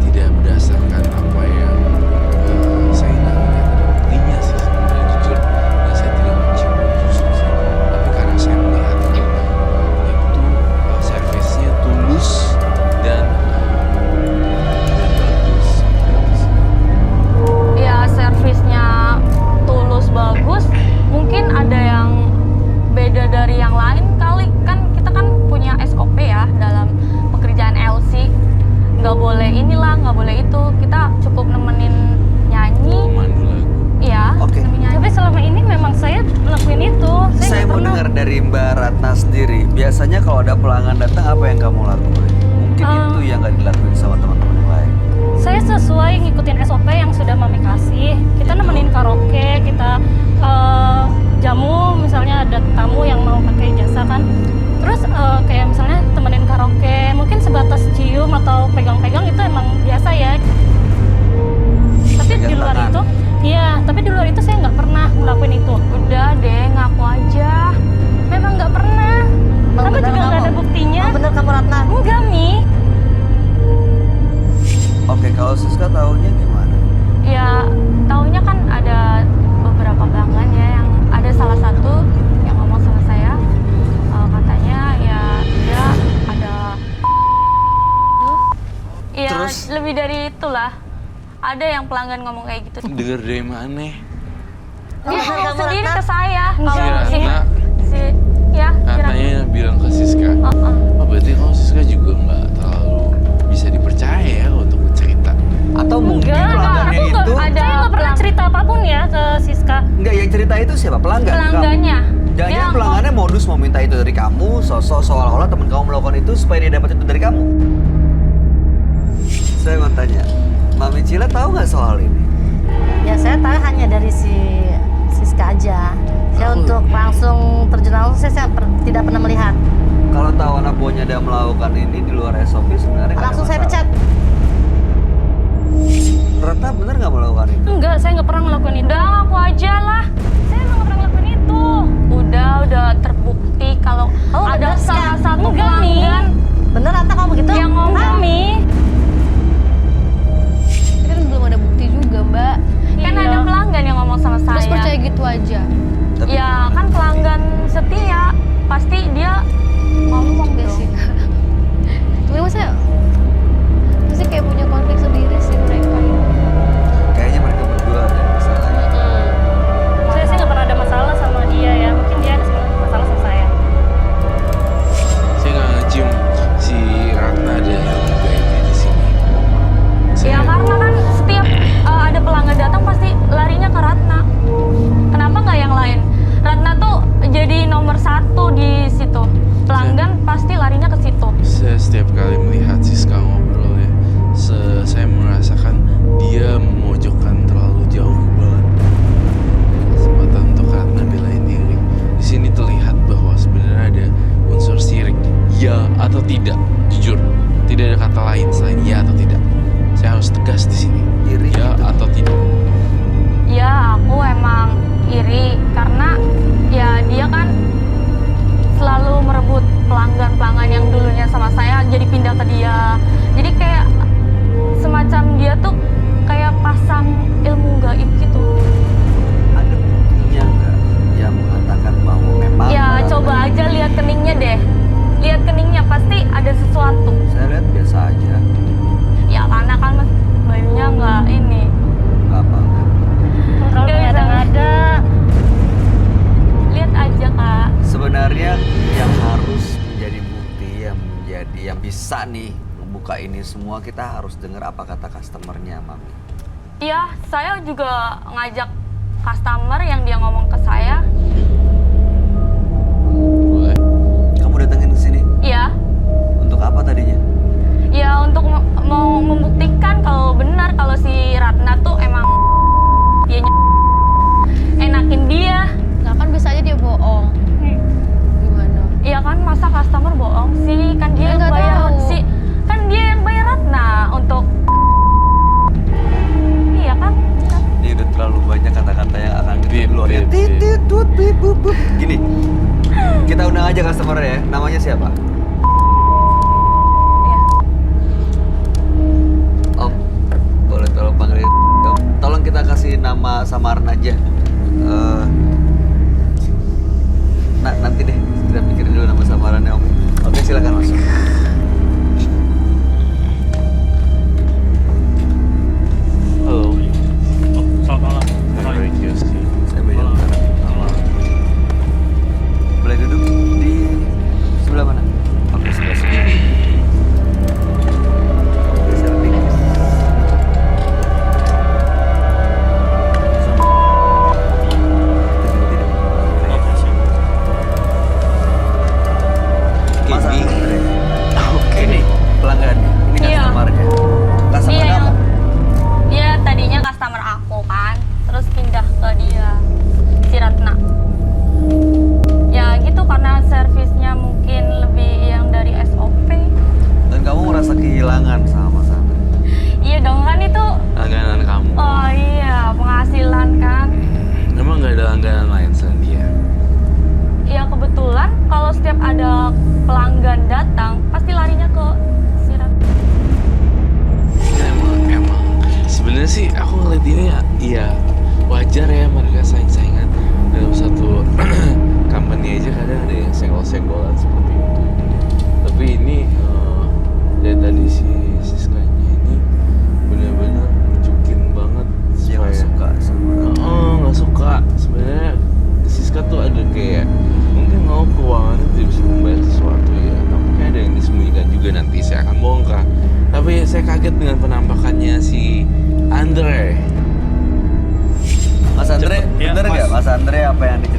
tidak berdasarkan apa yang saya lihat ada buktinya sih sebenarnya jujur, dan saya tidak mencium susuk sih. Tapi karena saya melihat itu servisnya tulus dan bagus. Ya, servisnya tulus bagus. Mungkin ada yang beda dari yang lain kali. Kan kita kan punya SOP ya dalam pekerjaan LC. Nggak boleh inilah, nggak boleh itu. Kita cukup nemenin nyanyi. Pemandu lagu. Iya, Oke. nemenin nyanyi. Tapi selama ini memang saya ngelakuin itu. Saya nggak mau pernah. dengar dari Mbak Ratna sendiri. Biasanya kalau ada pelanggan datang apa yang kamu lakukan? Mungkin itu yang nggak dilakuin sama teman-teman yang lain. Saya sesuai ngikutin SOP yang sudah Mami kasih. Kita nemenin karaoke, kita jamu, misalnya ada tamu yang mau pakai jasa kan. Terus kayak misalnya temenin karaoke, mungkin sebatas cium atau pegang-pegang itu emang biasa ya. lebih dari itulah. Ada yang pelanggan ngomong kayak gitu. Dengar dari mana? Dia Kamu ngomong sendiri Ratna? ke saya. Si Kalau Ratna, si ya, si Ratna. katanya bilang ke Siska. Oh, berarti kalau Siska juga nggak terlalu bisa dipercaya ya untuk cerita. Atau mungkin Enggak, pelanggannya aku itu ada Saya nggak pernah cerita apapun ya ke Siska. enggak, yang cerita itu siapa? Pelanggan. pelanggannya. Jangan-jangan pelanggannya modus mau minta itu dari kamu, sosok seolah-olah teman kamu melakukan itu supaya dia dapat itu dari kamu. Saya mau tanya, Mami Cila tahu nggak soal ini? Ya saya tahu hanya dari si Siska aja. Saya untuk langsung terjun langsung saya tidak pernah melihat. Kalau tahu anak buahnya ada melakukan ini di luar SOP sebenarnya nggak ada Langsung saya masalah. pecat. Ratna bener nggak melakukan itu? Enggak, saya nggak pernah ngelakuin itu. Udah aku aja lah. Saya emang nggak pernah ngelakuin itu. Udah terbukti kalau Oh, ada bener, Siska. salah satu Enggak, Mi. pelanggan Bener Ratna kamu begitu? yang ngomong. Mami. Tapi kan belum ada bukti juga, Mbak. Kan Iya. ada pelanggan yang ngomong sama saya. Terus percaya gitu aja. Tapi Ya gimana? kan pelanggan setia, pasti dia ngomong Enggak gitu. sih, Kak. Tapi maksudnya pasti kayak punya konflik sendiri sih mereka ini. Kayaknya mereka berdua ada masalah. Saya sih nggak pernah ada masalah sama dia ya. Mungkin dia ada masalah sama saya. Saya nggak ngecium si Ratna ada yang baiknya di sini. Ya karena kan setiap ada pelanggan datang pasti larinya ke Ratna. Kenapa nggak yang lain? Ratna tuh jadi nomor 1 di situ. Pelanggan pasti larinya ke situ. Saya setiap kali melihat Siska ngobrol ya, saya merasakan dia memojokkan terlalu jauh banget kesempatan untuk Ratna belain diri. Di sini terlihat bahwa sebenarnya ada unsur sirik, ya atau tidak. Jujur, tidak ada kata lain selain ya atau tidak. Saya harus tegas di sini. Iri Ya gitu. atau tidak. Ya aku emang iri karena ya dia kan selalu merebut pelanggan-pelanggan yang dulunya sama saya jadi pindah ke dia. Jadi kayak semacam dia tuh kayak pasang ilmu gaib gitu. Ada buktinya nggak yang mengatakan bahwa memang? Ya pelanggan- coba aja lihat keningnya deh. Lihat keningnya pasti ada sesuatu. Saya lihat biasa aja. Ya karena kan mas bajunya nggak ini. Nggak apa-apa. Terlalu Nggak bisa. ngada-ngada. Lihat aja kak. Sebenarnya yang harus menjadi bukti yang bisa nih membuka ini semua, kita harus dengar apa kata customernya, Mami. Iya, saya juga ngajak customer yang dia ngomong ke saya. Boleh? Kamu datengin ke sini Iya, untuk apa tadinya? ya untuk mau membuktikan kalau benar kalau si Ratna tuh emang dia enakin dia. Nah kan bisa aja dia bohong. Gimana? Iya kan, masa customer bohong sih? Kan dia Ya, yang nggak bayar tahu. si kan dia yang bayar Ratna untuk iya kan? Ini udah terlalu banyak kata-kata yang akan kita Bip, keluarin. bip, Tit, bip. tit, tut, bip, bup, bup. Gini, kita undang aja customer ya. Namanya siapa? Iya. Om, boleh tolong panggilin Om. Tolong kita kasih nama samaran aja. Nanti deh, kita pikirin dulu nama samarannya Om. Oke, silakan masuk. Halo. Selamat malam. Roy Kiyoshi. Saya Bayu. Boleh duduk di sebelah mana? Oke, sebelah sini. Geser dikit. Mas Ini. Andre. Ini pelanggan. Ini Iya. customer-nya. Customer Iya, kamu. dia tadinya customer aku kan, terus pindah ke dia, si Ratna. Ya gitu karena servisnya mungkin lebih yang dari SOP. Dan kamu merasa kehilangan sama Mas Andre. Iya dong kan itu, Langganan kamu. oh iya penghasilan kan. Emang nggak ada langganan lain selain dia? Ya kebetulan kalau setiap ada pelanggan datang, pasti larinya ke si Ratna. Emang sebenarnya sih aku ngeliat ini ya, iya wajar ya mereka saing-saingan dalam satu company aja kadang ada yang senggol-senggolan seperti itu. Tapi ini dari tadi si Siskanya ini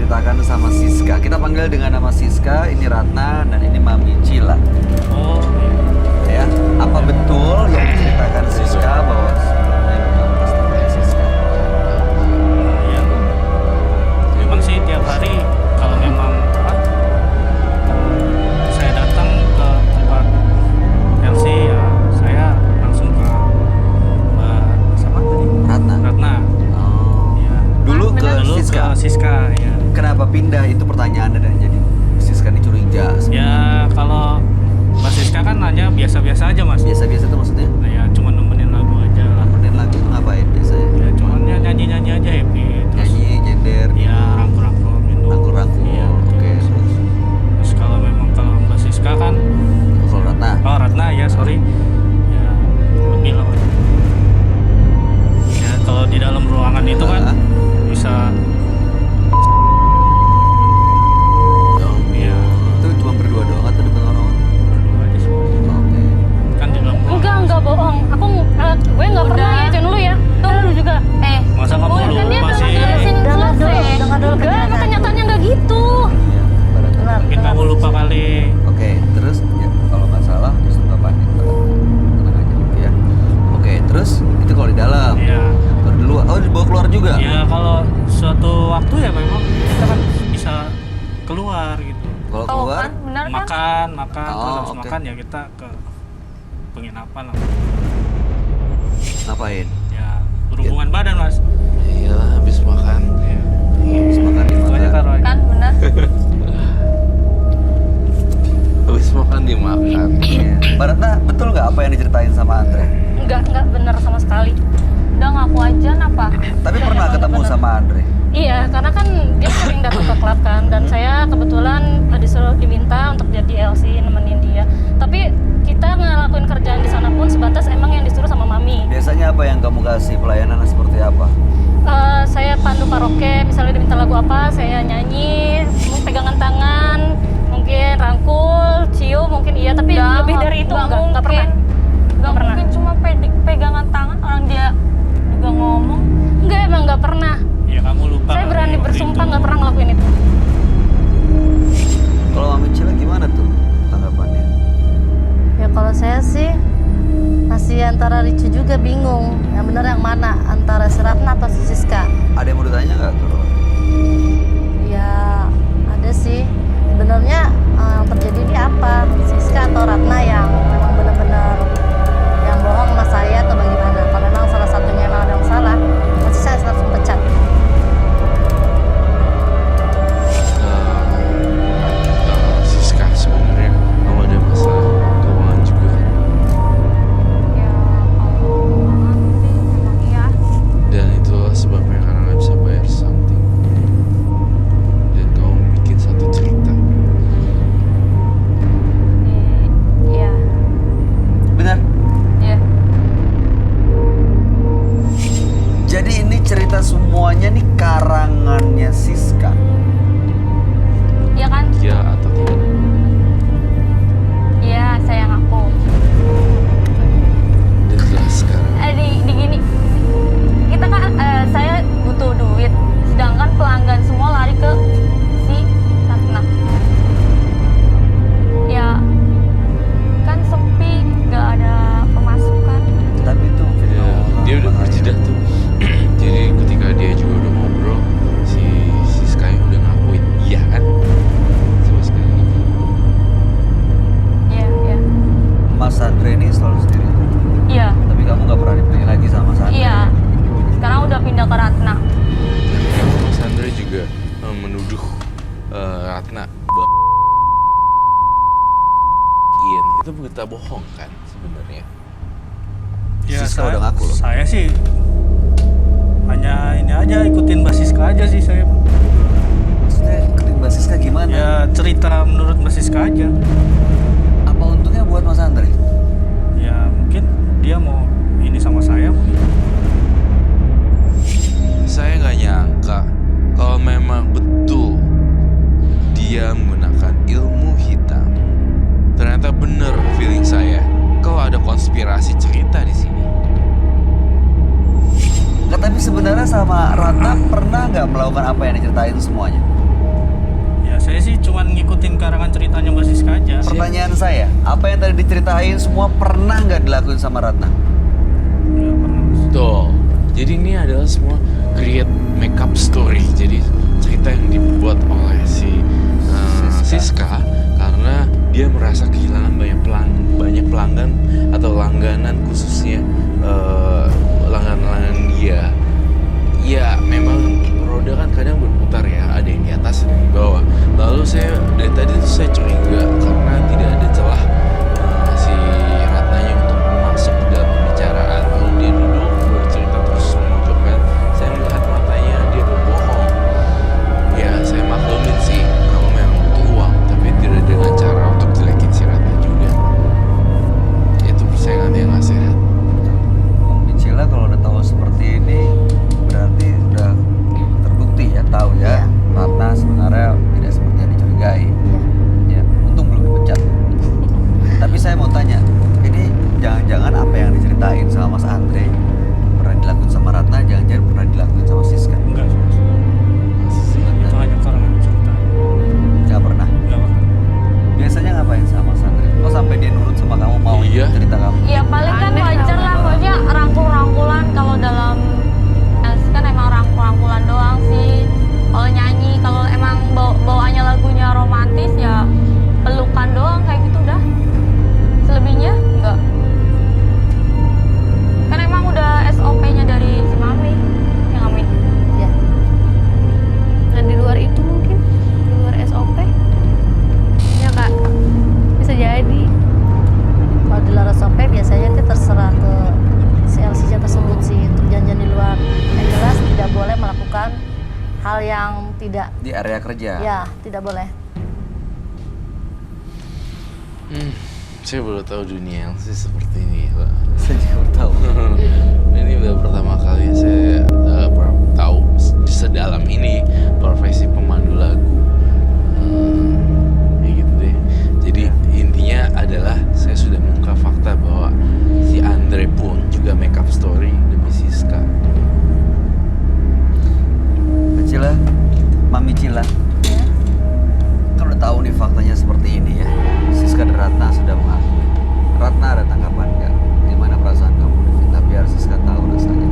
diceritakan sama Siska. Kita panggil dengan nama Siska, ini Ratna, dan ini Mami Cila. Oh, Ya, apa betul yang diceritakan Siska bahwa sebenarnya bukan pastinya Siska? iya. Memang sih tiap hari kalau memang apa, saya datang ke tempat Elsie ya saya langsung ke Mbak siapa tadi? Ratna. Ratna. Oh. Ya. Dulu ke Dulu Siska. ke Siska ya. Kenapa pindah itu pertanyaannya dan jadi Siska ini curiga. Ya kalau Mbak Siska kan nanya biasa-biasa aja mas. Biasa-biasa itu maksudnya Nah, ya cuma nemenin lagu aja lah. nemenin lagu tuh ngapain biasanya? Ya cuman ya nyanyi-nyanyi aja happy. Terus Nyanyi, nyender, ya rangkul-rangkul minum. rangkul-rangkul. Iya. Oke. Terus kalau memang kalau Mbak Siska kan Kalau Ratna. oh Ratna ya sorry ya lebih lah Mas. Ya kalau di dalam ruangan itu kan Ah. bisa ya Itu cuma berdua doang atau depan orang-orang? berdua aja sih Mas. Oke. Kan di dalam ruangan. Enggak bohong. Gue nggak pernah ya, jangan dulu ya. Tuh lu juga. Masa kamu Kan dia lupa sih? jelasin Dengar dulu, selesai. dengar dulu Enggak, penjelasan. kenyataannya nggak gitu. Iya, barat. Benar. Mungkin kamu lupa kali. Oke, terus ya, kalau nggak salah terus nggak panik, tenang aja gitu ya. Oke, terus itu kalau di dalam. Iya. Baru dulu. Oh, dibawa keluar juga. Ya kalau suatu waktu ya memang kita kan bisa keluar gitu. Kalau Tahu keluar, kan, benar kan? Makan, Oh, terus habis oke. makan ya kita ke penginapan lah. ngapain? Ya berhubungan badan mas. Iyalah habis makan. Ya. Habis makan di Itu aja mana? Kak Roy. Kan benar. Habis makan dimakan. Iya. Mbak Ratna, betul nggak apa yang diceritain sama Andre? Enggak benar sama sekali. Udah ngaku aja apa? Tapi pernah ketemu sama Andre? Iya, karena kan dia sering datang ke klub kan, dan saya kebetulan disuruh diminta untuk jadi LC nemenin dia. Tapi kita ngelakuin kerjaan di sana pun sebatas emang yang disuruh sama mami. Biasanya apa yang kamu kasih pelayanan seperti apa? Saya pandu karaoke, misalnya diminta lagu apa, saya nyanyi, pegangan tangan, mungkin rangkul, cium, mungkin iya, tapi lebih dari itu nggak pernah. Nggak pernah. mungkin cuma pegangan tangan, orang dia juga ngomong. Enggak, emang nggak pernah. Ya kamu lupa. Saya kali berani waktu bersumpah itu. nggak pernah ngelakuin itu. Kalau Mami Cila gimana tuh tanggapannya? Ya kalau saya sih masih antara Ricu juga bingung. Yang benar yang mana? Antara si Ratna atau si Siska? Ada yang mau ditanya nggak tuh? Ya ada sih. Sebenarnya yang terjadi ini apa? Siska atau Ratna yang memang benar-benar yang bohong sama saya atau bagaimana? Kalau memang salah satunya memang ada yang salah, pasti saya langsung pecat. Siska sebenarnya kamu ada masalah keuangan juga. Ya kalau keuangan sih memang iya. Dan itulah sebabnya karena nggak bisa bayar something. Dan kamu bikin satu cerita. Iya. Benar. Iya. Jadi ini cerita semuanya nih karangannya Siska. Iya kan? Ya atau tidak? Iya, saya ngaku. Dan jelas sekarang. Di gini. Kita kan saya butuh duit, sedangkan pelanggan semua lari ke si Ratna. Ya kan sepi, nggak ada pemasukan. Tapi itu Ya, dia udah berjeda tuh. Jadi ketika dia juga udah ngobrol, si Siska udah ngakuin iya kan? Coba sekali lagi. Iya, iya. Mas Andre ini selalu sendiri. Iya, Tapi kamu nggak pernah dipilih lagi sama Mas Andre. iya. Sekarang udah pindah ke Ratna. Dan ternyata Mas Andre juga menuduh Ratna itu berita bohong kan sebenarnya. Ya, Siska udah ngaku loh. Saya sih hanya ini aja ikutin Mbak Siska aja sih saya. Maksudnya ikutin Mbak Siska gimana? Ya cerita menurut Mbak Siska aja. Apa untungnya buat Mas Andre? Ya mungkin dia mau ini sama saya mungkin. Saya nggak nyangka kalau memang betul dia menggunakan ilmu hitam. Ternyata bener feeling saya kalau ada konspirasi cerita di sini. Nggak, tapi sebenarnya sama Ratna pernah nggak melakukan apa yang diceritain semuanya? cuman ngikutin karangan ceritanya Mbak Siska aja. Pertanyaan saya, apa yang tadi diceritain semua pernah nggak dilakuin sama Ratna? Nggak pernah, Mas. Tuh, jadi ini adalah semua create makeup story. Jadi cerita yang dibuat oleh si Siska karena dia merasa kehilangan banyak pelanggan atau langganan, khususnya langganan dia. Ya memang roda kan kadang berputar ya, ada yang di atas ada yang di bawah. Lalu dari tadi tuh saya curiga karena tidak ada celah si Ratnanya untuk masuk ke dalam pembicaraan. Lalu dia duduk bercerita terus menunjukkan, saya melihat matanya dia berbohong. Ya saya maklumin sih kalau memang butuh uang, tapi tidak dengan cara untuk jelekin si Ratna juga. Itu persaingan yang gak sehat. Om Micila kalau udah tahu seperti ini berarti udah terbukti ya, tahu ya, Ratna sebenarnya tidak seperti yang dicurigai. Ya, untung belum dipecat. Tapi saya mau tanya, ini jangan-jangan apa yang diceritain sama Mas Andre pernah dilakukan sama Ratna, jangan-jangan pernah dilakukan sama Siska? Enggak sih, Mas. Itu hanya karangan cerita. Nggak pernah. Nggak pernah. Biasanya ngapain sama Mas Andre? Kok sampai dia nurut sama kamu, mau Iya. cerita kamu? Ya paling kan Aneh wajar lah, sama. pokoknya rangkul-rangkulan. Kalau dalam LC kan emang rangkul-rangkulan doang sih. Kalau nyanyi, kalau emang bawaannya lagunya romantis ya pelukan doang kayak gitu udah. Selebihnya enggak. Kan emang udah SOP-nya dari si Mami yang Amin. Ya. Nah di luar itu mungkin, di luar SOP. Ya kak, bisa jadi. Kalau di luar SOP biasanya itu terserah ke si LC-nya tersebut sih, untuk janjian di luar. Yang jelas tidak boleh melakukan hal yang tidak, Di area kerja? ya tidak boleh. Saya baru tahu dunia LC seperti ini, Pak. Saya juga baru tahu. Ini baru pertama kali saya tahu sedalam ini profesi pemandu lagu. Ya gitu deh. Jadi intinya adalah saya sudah mengungkap fakta bahwa si Andre pun juga makeup story demi Siska. Cila, Mami Cila, kan udah tahu nih faktanya seperti ini ya. Siska dan Ratna sudah mengakui. Ratna ada tanggapan nggak? Gimana perasaan kamu? Kita biar Siska tahu rasanya.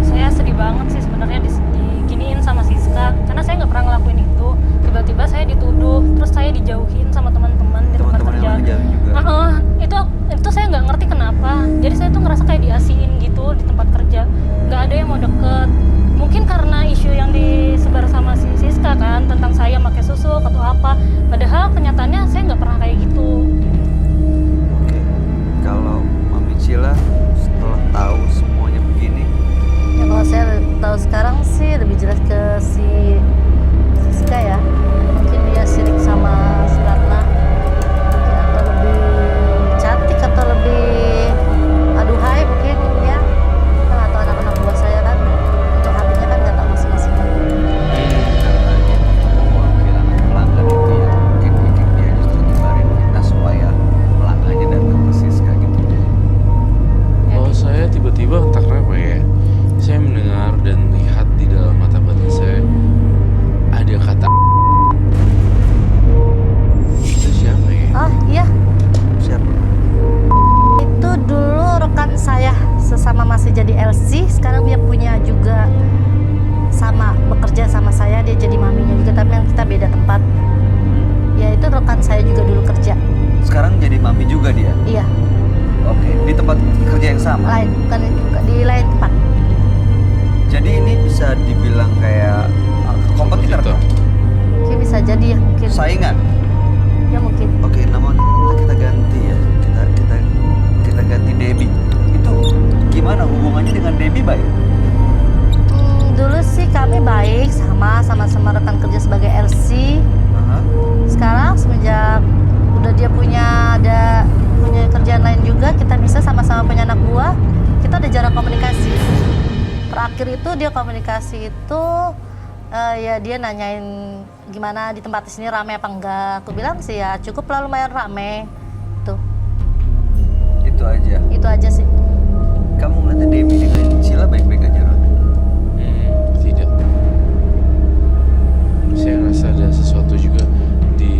Saya sedih banget sih sebenarnya diginiin sama Siska, karena saya nggak pernah ngelakuin itu. Tiba-tiba saya dituduh, terus saya dijauhin sama teman-teman di tempat Teman-teman kerja. yang ngejauhin juga. Itu saya nggak ngerti kenapa. Jadi saya tuh ngerasa kayak diasihin gitu di tempat kerja. Nggak ada yang mau deket. Mungkin karena isu yang disebar sama si Siska kan tentang saya pakai susuk atau apa. Padahal kenyataannya saya nggak pernah kayak gitu. Oke, kalau Mami Cila setelah tahu semuanya begini, Ya kalau saya tahu sekarang sih lebih jelas ke si Siska ya. Mungkin dia sirik sama si Ratna. Mungkin atau lebih cantik atau lebih aduhai mungkin ya. Kan atau anak-anak buah saya kan. Untuk hatinya kan nggak tahu masing-masing kan. karena dia mau kehilangan pelanggan itu ya, mungkin bikin dia justru nyebarin fitnah supaya pelanggannya datang ke Siska gitu. Kalau saya tiba-tiba entah kenapa ya, saya mendengar dan lihat di dalam mata batin saya ada kata itu siapa ya? Oh iya, Siapa? itu dulu rekan saya sesama masih jadi LC. Sekarang dia punya juga sama bekerja sama saya, dia jadi maminya juga, tapi yang kita beda tempat. Ya itu rekan saya juga dulu kerja. Sekarang jadi mami juga dia? Iya, Oke, di tempat kerja yang sama? lain bukan di lain tempat. Jadi ini bisa dibilang kayak kompetitor dong? Mungkin bisa jadi ya, mungkin. Saingan? Ya mungkin. Oke, nama kita ganti ya. Kita ganti Debbie. Itu gimana hubungannya dengan Debbie, baik? Dulu sih kami baik, sama-sama rekan kerja sebagai LC. Aha. Sekarang semenjak udah dia punya kerjaan lain juga, kita bisa sama-sama punya anak buah, kita ada jarak komunikasi. Terakhir itu dia komunikasi itu ya dia nanyain gimana di tempat di sini rame apa enggak. Aku bilang sih ya cukup lah, lumayan rame. Tuh, Itu aja. sih. Kamu ngeliatnya Debbie dengan Cila baik-baik aja, Ron? Tidak. Saya rasa ada sesuatu juga di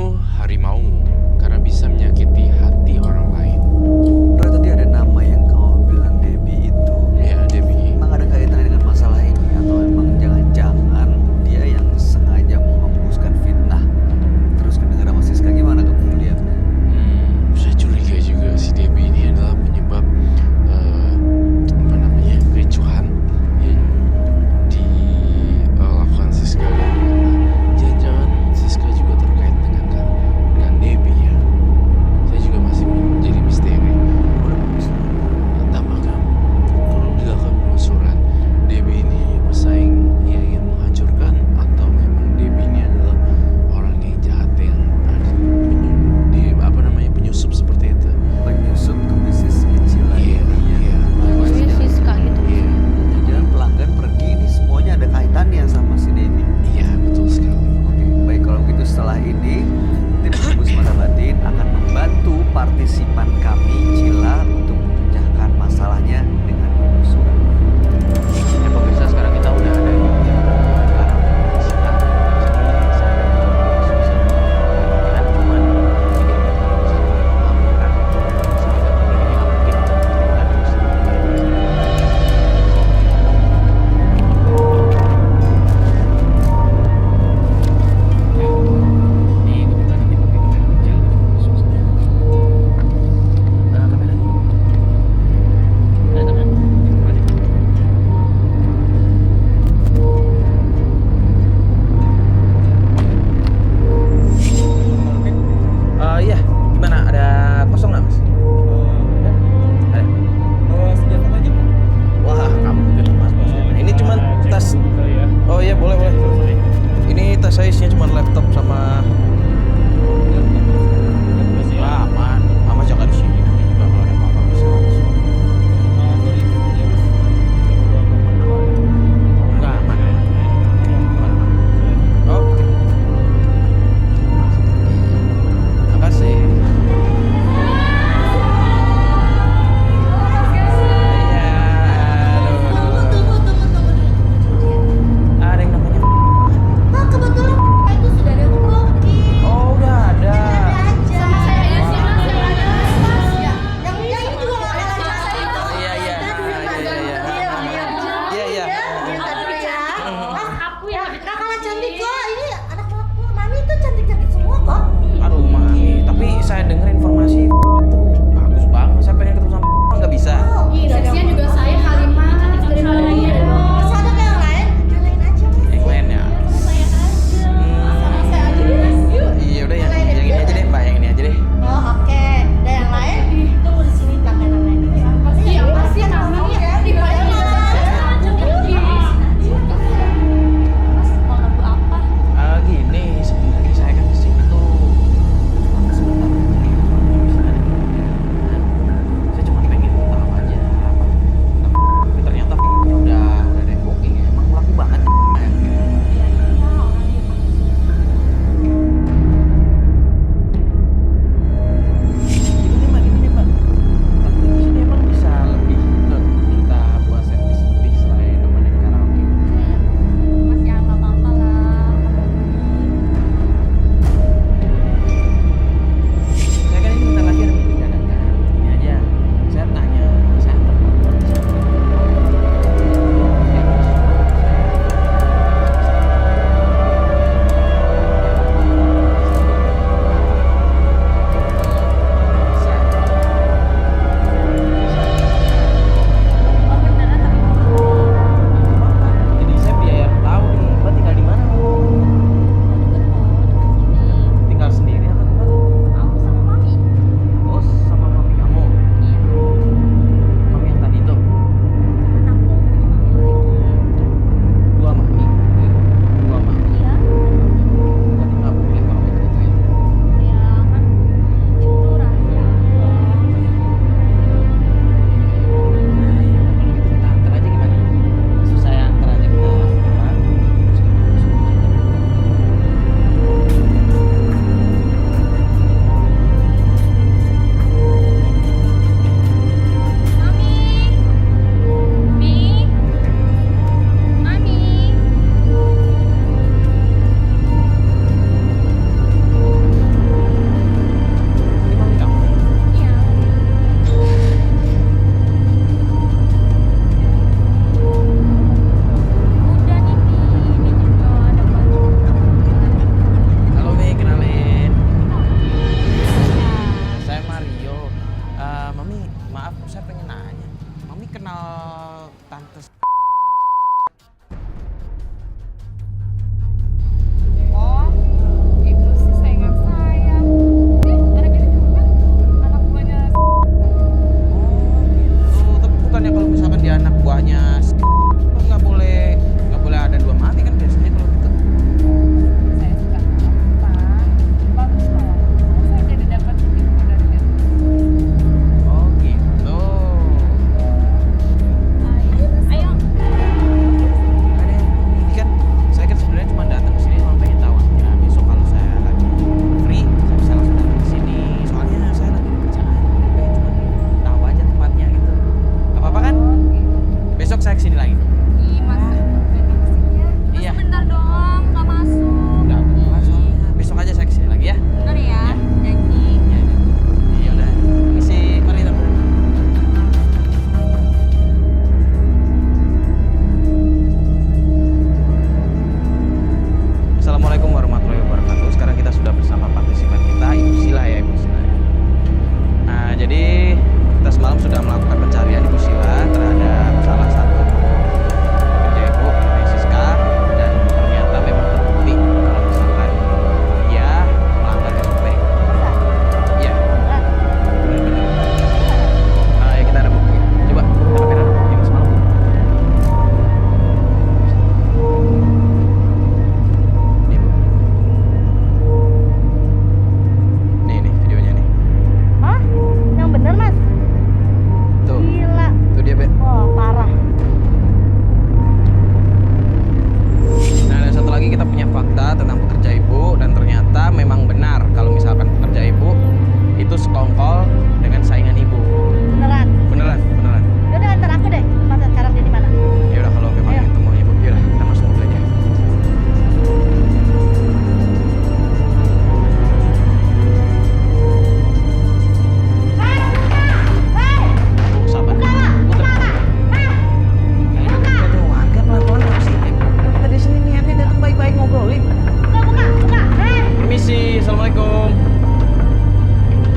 membunuh harimaumu karena bisa menyakiti hati orang lain. Roy, tadi ada nama yang kamu bilang Debbie itu. Ya, Debbie. Emang ada kaitannya dengan masalah ini atau emang jangan-jangan dia yang sengaja menghembuskan fitnah? Terus kedengaran sama Siska, gimana kamu melihatnya? Saya curiga juga si Debbie ini adalah penyebab kericuhan yang dilakukan Siska dan Mirna. Jangan-jangan Siska juga terkait dengan Debbie ya.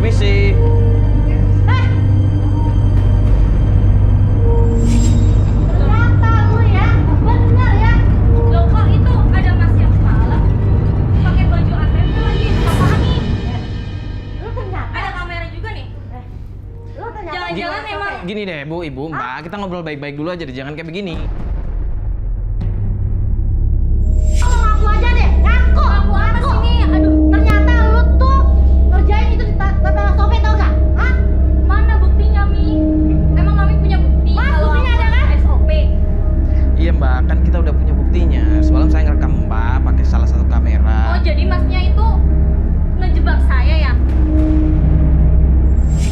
Permisi. Ternyata lu ya, bener ya. Loh kok itu ada mas yang semalam pakai baju ATM lagi apaan nih? Lu ternyata, Ada kamera juga nih. lu ternyata. Jalan-jalan emang. Gini deh Bu, Ibu, Mbak, kita ngobrol baik-baik dulu aja deh, jangan kayak begini. Oh, ngaku aja deh, ngaku. Aku apa sih nih? Aduh, Ternyata lu tuh ngerjain itu di tata sobe tau gak? Hah? mana buktinya Mi? Emang Mami punya bukti Mas, kalau buktinya aku ada kan? SOP? Iya Mbak, kan kita udah punya buktinya. Semalam saya ngerekam Mbak pakai salah satu kamera. Oh jadi masnya itu ngejebak saya ya?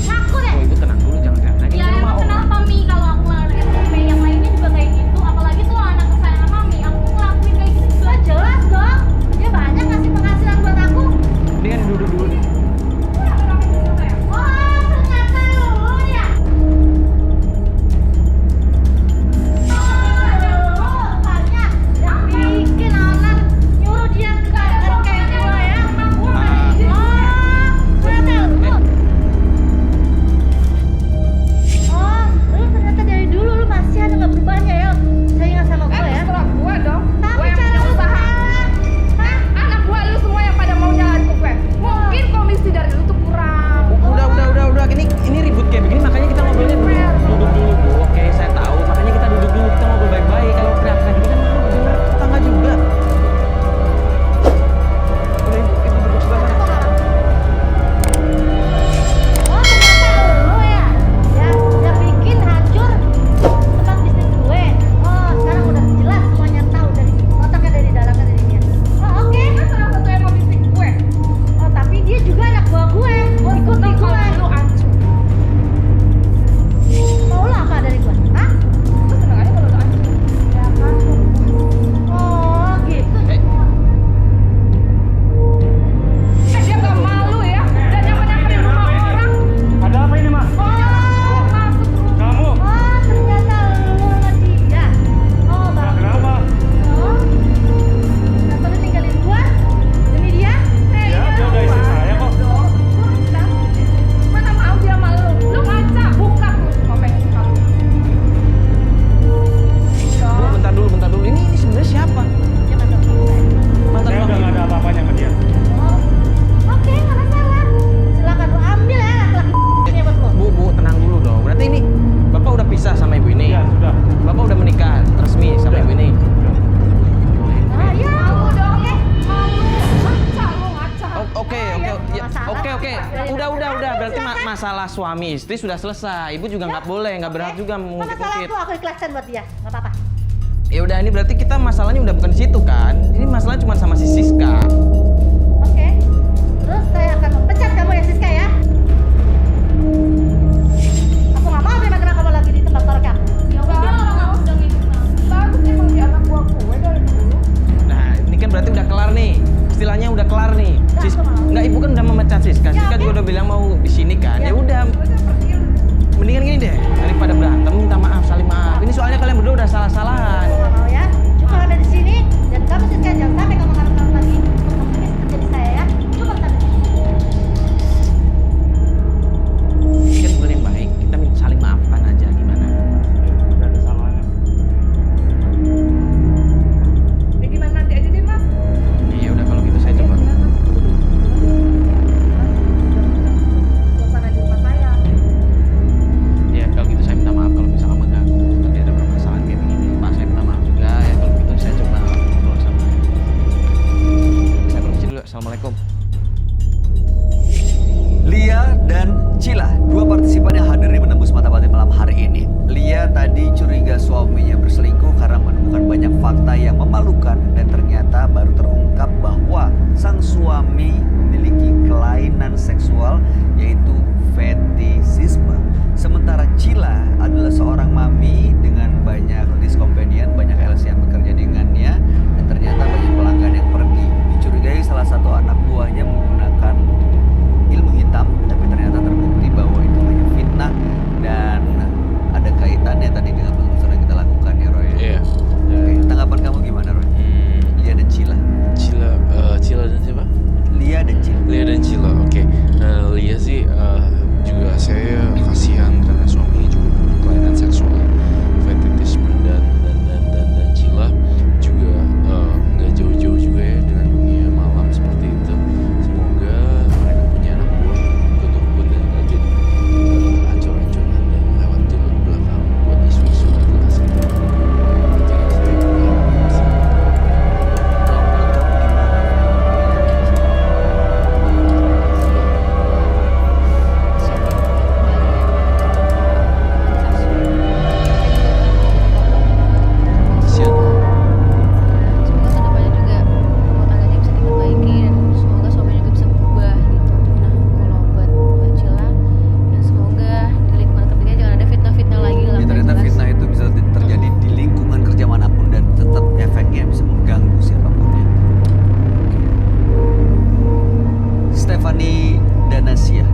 Ngaku deh. Oh Ibu tenang dulu, jangan teriak-teriak. Ya Ini rumah emang orang. kenapa Mi kalau aku ngelakuin SOP yang lainnya juga kayak gitu? Apalagi tuh anak kesayangan Mami, aku ngelakuin kayak gitu juga. Lah jelas dong. Dia banyak ngasih penghasilan buat aku. Mendingan duduk dulu nih. Oh, ternyata lu ya. Oh, lu makanya yang bikin anak nyuruh dia ke kantor kayak gua ya. Oh, ternyata lu. Oh, lu ternyata dari dulu lu masih ada nggak berubahnya ya. Saya ingat sama gua ya. Terserah gue dong. Tapi Gue yang cara punya lu usaha. salah. Hah? Anak gue lu semua yang pada mau nyalain ke gue. Mungkin komisi dari lu tuh kurang. Udah. Ini ribut kayak begini, makanya kita ngobrolnya duduk dulu Bu. Oke, saya tahu. Makanya kita duduk dulu, kita ngobrol baik-baik. Kalau teriak-teriak gitu kan malu denger tetangga juga. Udah Ibu duduk sebelah sana. Oh, ternyata lu ya. Yang bikin hancur tempat bisnis gue. Oh, sekarang udah jelas semuanya tahu dari otaknya, dari dalamnya, dari dia. Oh, oke. Kan salah satu yang mau bisnis gue. Oh, tapi dia juga anak buah gue. Ikuti Seneng gue. kalau lu ancur. Mau lah apa dari gue? Hah? Gue seneng aja kalau lu ancur. Ya kan. Oh, gitu. Dia gak malu ya. Dan yang nyamperin rumah orang. Ada apa ini, Mas? Oh, Masuk rumah. Kamu? oh, ternyata lu sama dia. Oh, bagus. Kenapa? Oh, kenapa lu ninggalin gue demi dia? Dia udah istri saya kok. Mana mau dia malu. Lu ngaca. Buka tuh topeng kamu. Bu, bentar dulu. Ini sebenarnya siapa? Dia mantan suami saya. Mantan suami. Ada apa-apanya sama dia. Oh, oke, nggak masalah. Silakan lu ambil ya laki-laki ini buat lu. Bu, tenang dulu dong. Berarti ini Bapak udah pisah sama Ibu ini? Iya, sudah. Bapak udah menikah resmi sama Ibu ini? Ah, ya. Malu dong. Malu. Ngaca lu ngaca. Oke. Ya, masalah. Oke. Udah. Berarti masalah suami istri sudah selesai. Ibu juga nggak boleh, nggak berhak juga Nggak masalah, mengungkit-ungkit. aku ikhlasin buat dia, nggak apa-apa. Ya udah, ini berarti kita masalahnya udah bukan di situ kan? Ini masalahnya cuma sama si Siska. Oke. Terus saya akan memecat kamu ya Siska ya. Aku nggak mau terima kamu lagi di tempat torek aku. Ya udah orang aku udah ngikut Mami. Bagus emang dia anak buah gue dari dulu. Nah, ini kan berarti udah kelar nih. Istilahnya udah kelar nih. Nggak, aku mau. Nggak, Ibu kan udah memecat Siska. Ya, Siska oke. juga udah bilang mau di sini kan. Ya. Ya udah, Udah pergi lu. mendingan gini deh. Daripada berantem, minta maaf, saling maaf. Ini soalnya kalian berdua udah salah-salahan. Aku nggak mau ya. Cukup ada di sini dan kamu Siska jangan sampai kamu ngarep-ngarep lagi. Kamu ini terjadi saya ya. Cukup sampai sini. Ini kan bukan yang baik. Kita saling maafkan aja gimana? Udah ada salahnya. Ya gimana nanti aja deh Mas. Ya udah kalau gitu saya coba. Suasana di rumah saya. Ya kalau gitu saya minta maaf kalau misalnya mengganggu. Tadi ada permasalahan kayak begini. Pak, saya minta maaf juga. Ya kalau gitu saya coba ngobrol sama. Saya permisi dulu. Assalamualaikum. Lia dan Cila, dua partisipan yang hadir di Menembus Mata Batin malam hari ini. Lia tadi curiga suaminya berselingkuh karena menemukan banyak fakta yang memalukan dan ternyata baru terungkap bahwa sang suami memiliki kelainan seksual yaitu fetishisme. Sementara Cila adalah seorang mami dengan banyak list companion, banyak LC yang bekerja dengannya dan ternyata banyak pelanggan yang pergi. Dicurigai salah satu anak buahnya menggunakan ilmu hitam, tapi ternyata terbukti bahwa itu hanya fitnah dan ada kaitannya tadi dengan penelusuran yang kita lakukan ya Roy. Iya. Oke, tanggapan kamu gimana Roy? Lia dan Cila. Cila dan siapa? Lia dan Cila. Lia dan Cila. Oke. Alia sih juga saya kasihan karena suaminya juga punya kelainan seksual, fetishisme dan Cila juga nggak jauh-jauh juga ya dengan dunia malam seperti itu. Semoga mereka punya anak buah rukun dan nggak jadi ancur-ancuran dan lewat jalur belakang buat isu-isu nggak jelas gitu. Jadi saya berharap sih. Kalau menurut kamu gimana? Kasihan. Semoga kedepannya juga rumah tangganya bisa diperbaiki dan semoga suaminya juga bisa berubah gitu. Nah, kalau buat Mbak Cila, ya semoga di lingkungan kerjanya jangan ada fitnah-fitnah lagi lah. Ya, Mbak, ternyata jelas. fitnah itu bisa terjadi di lingkungan kerja manapun dan tetap efeknya bisa mengganggu siapapun ya. Oke. Stephanie Danasia,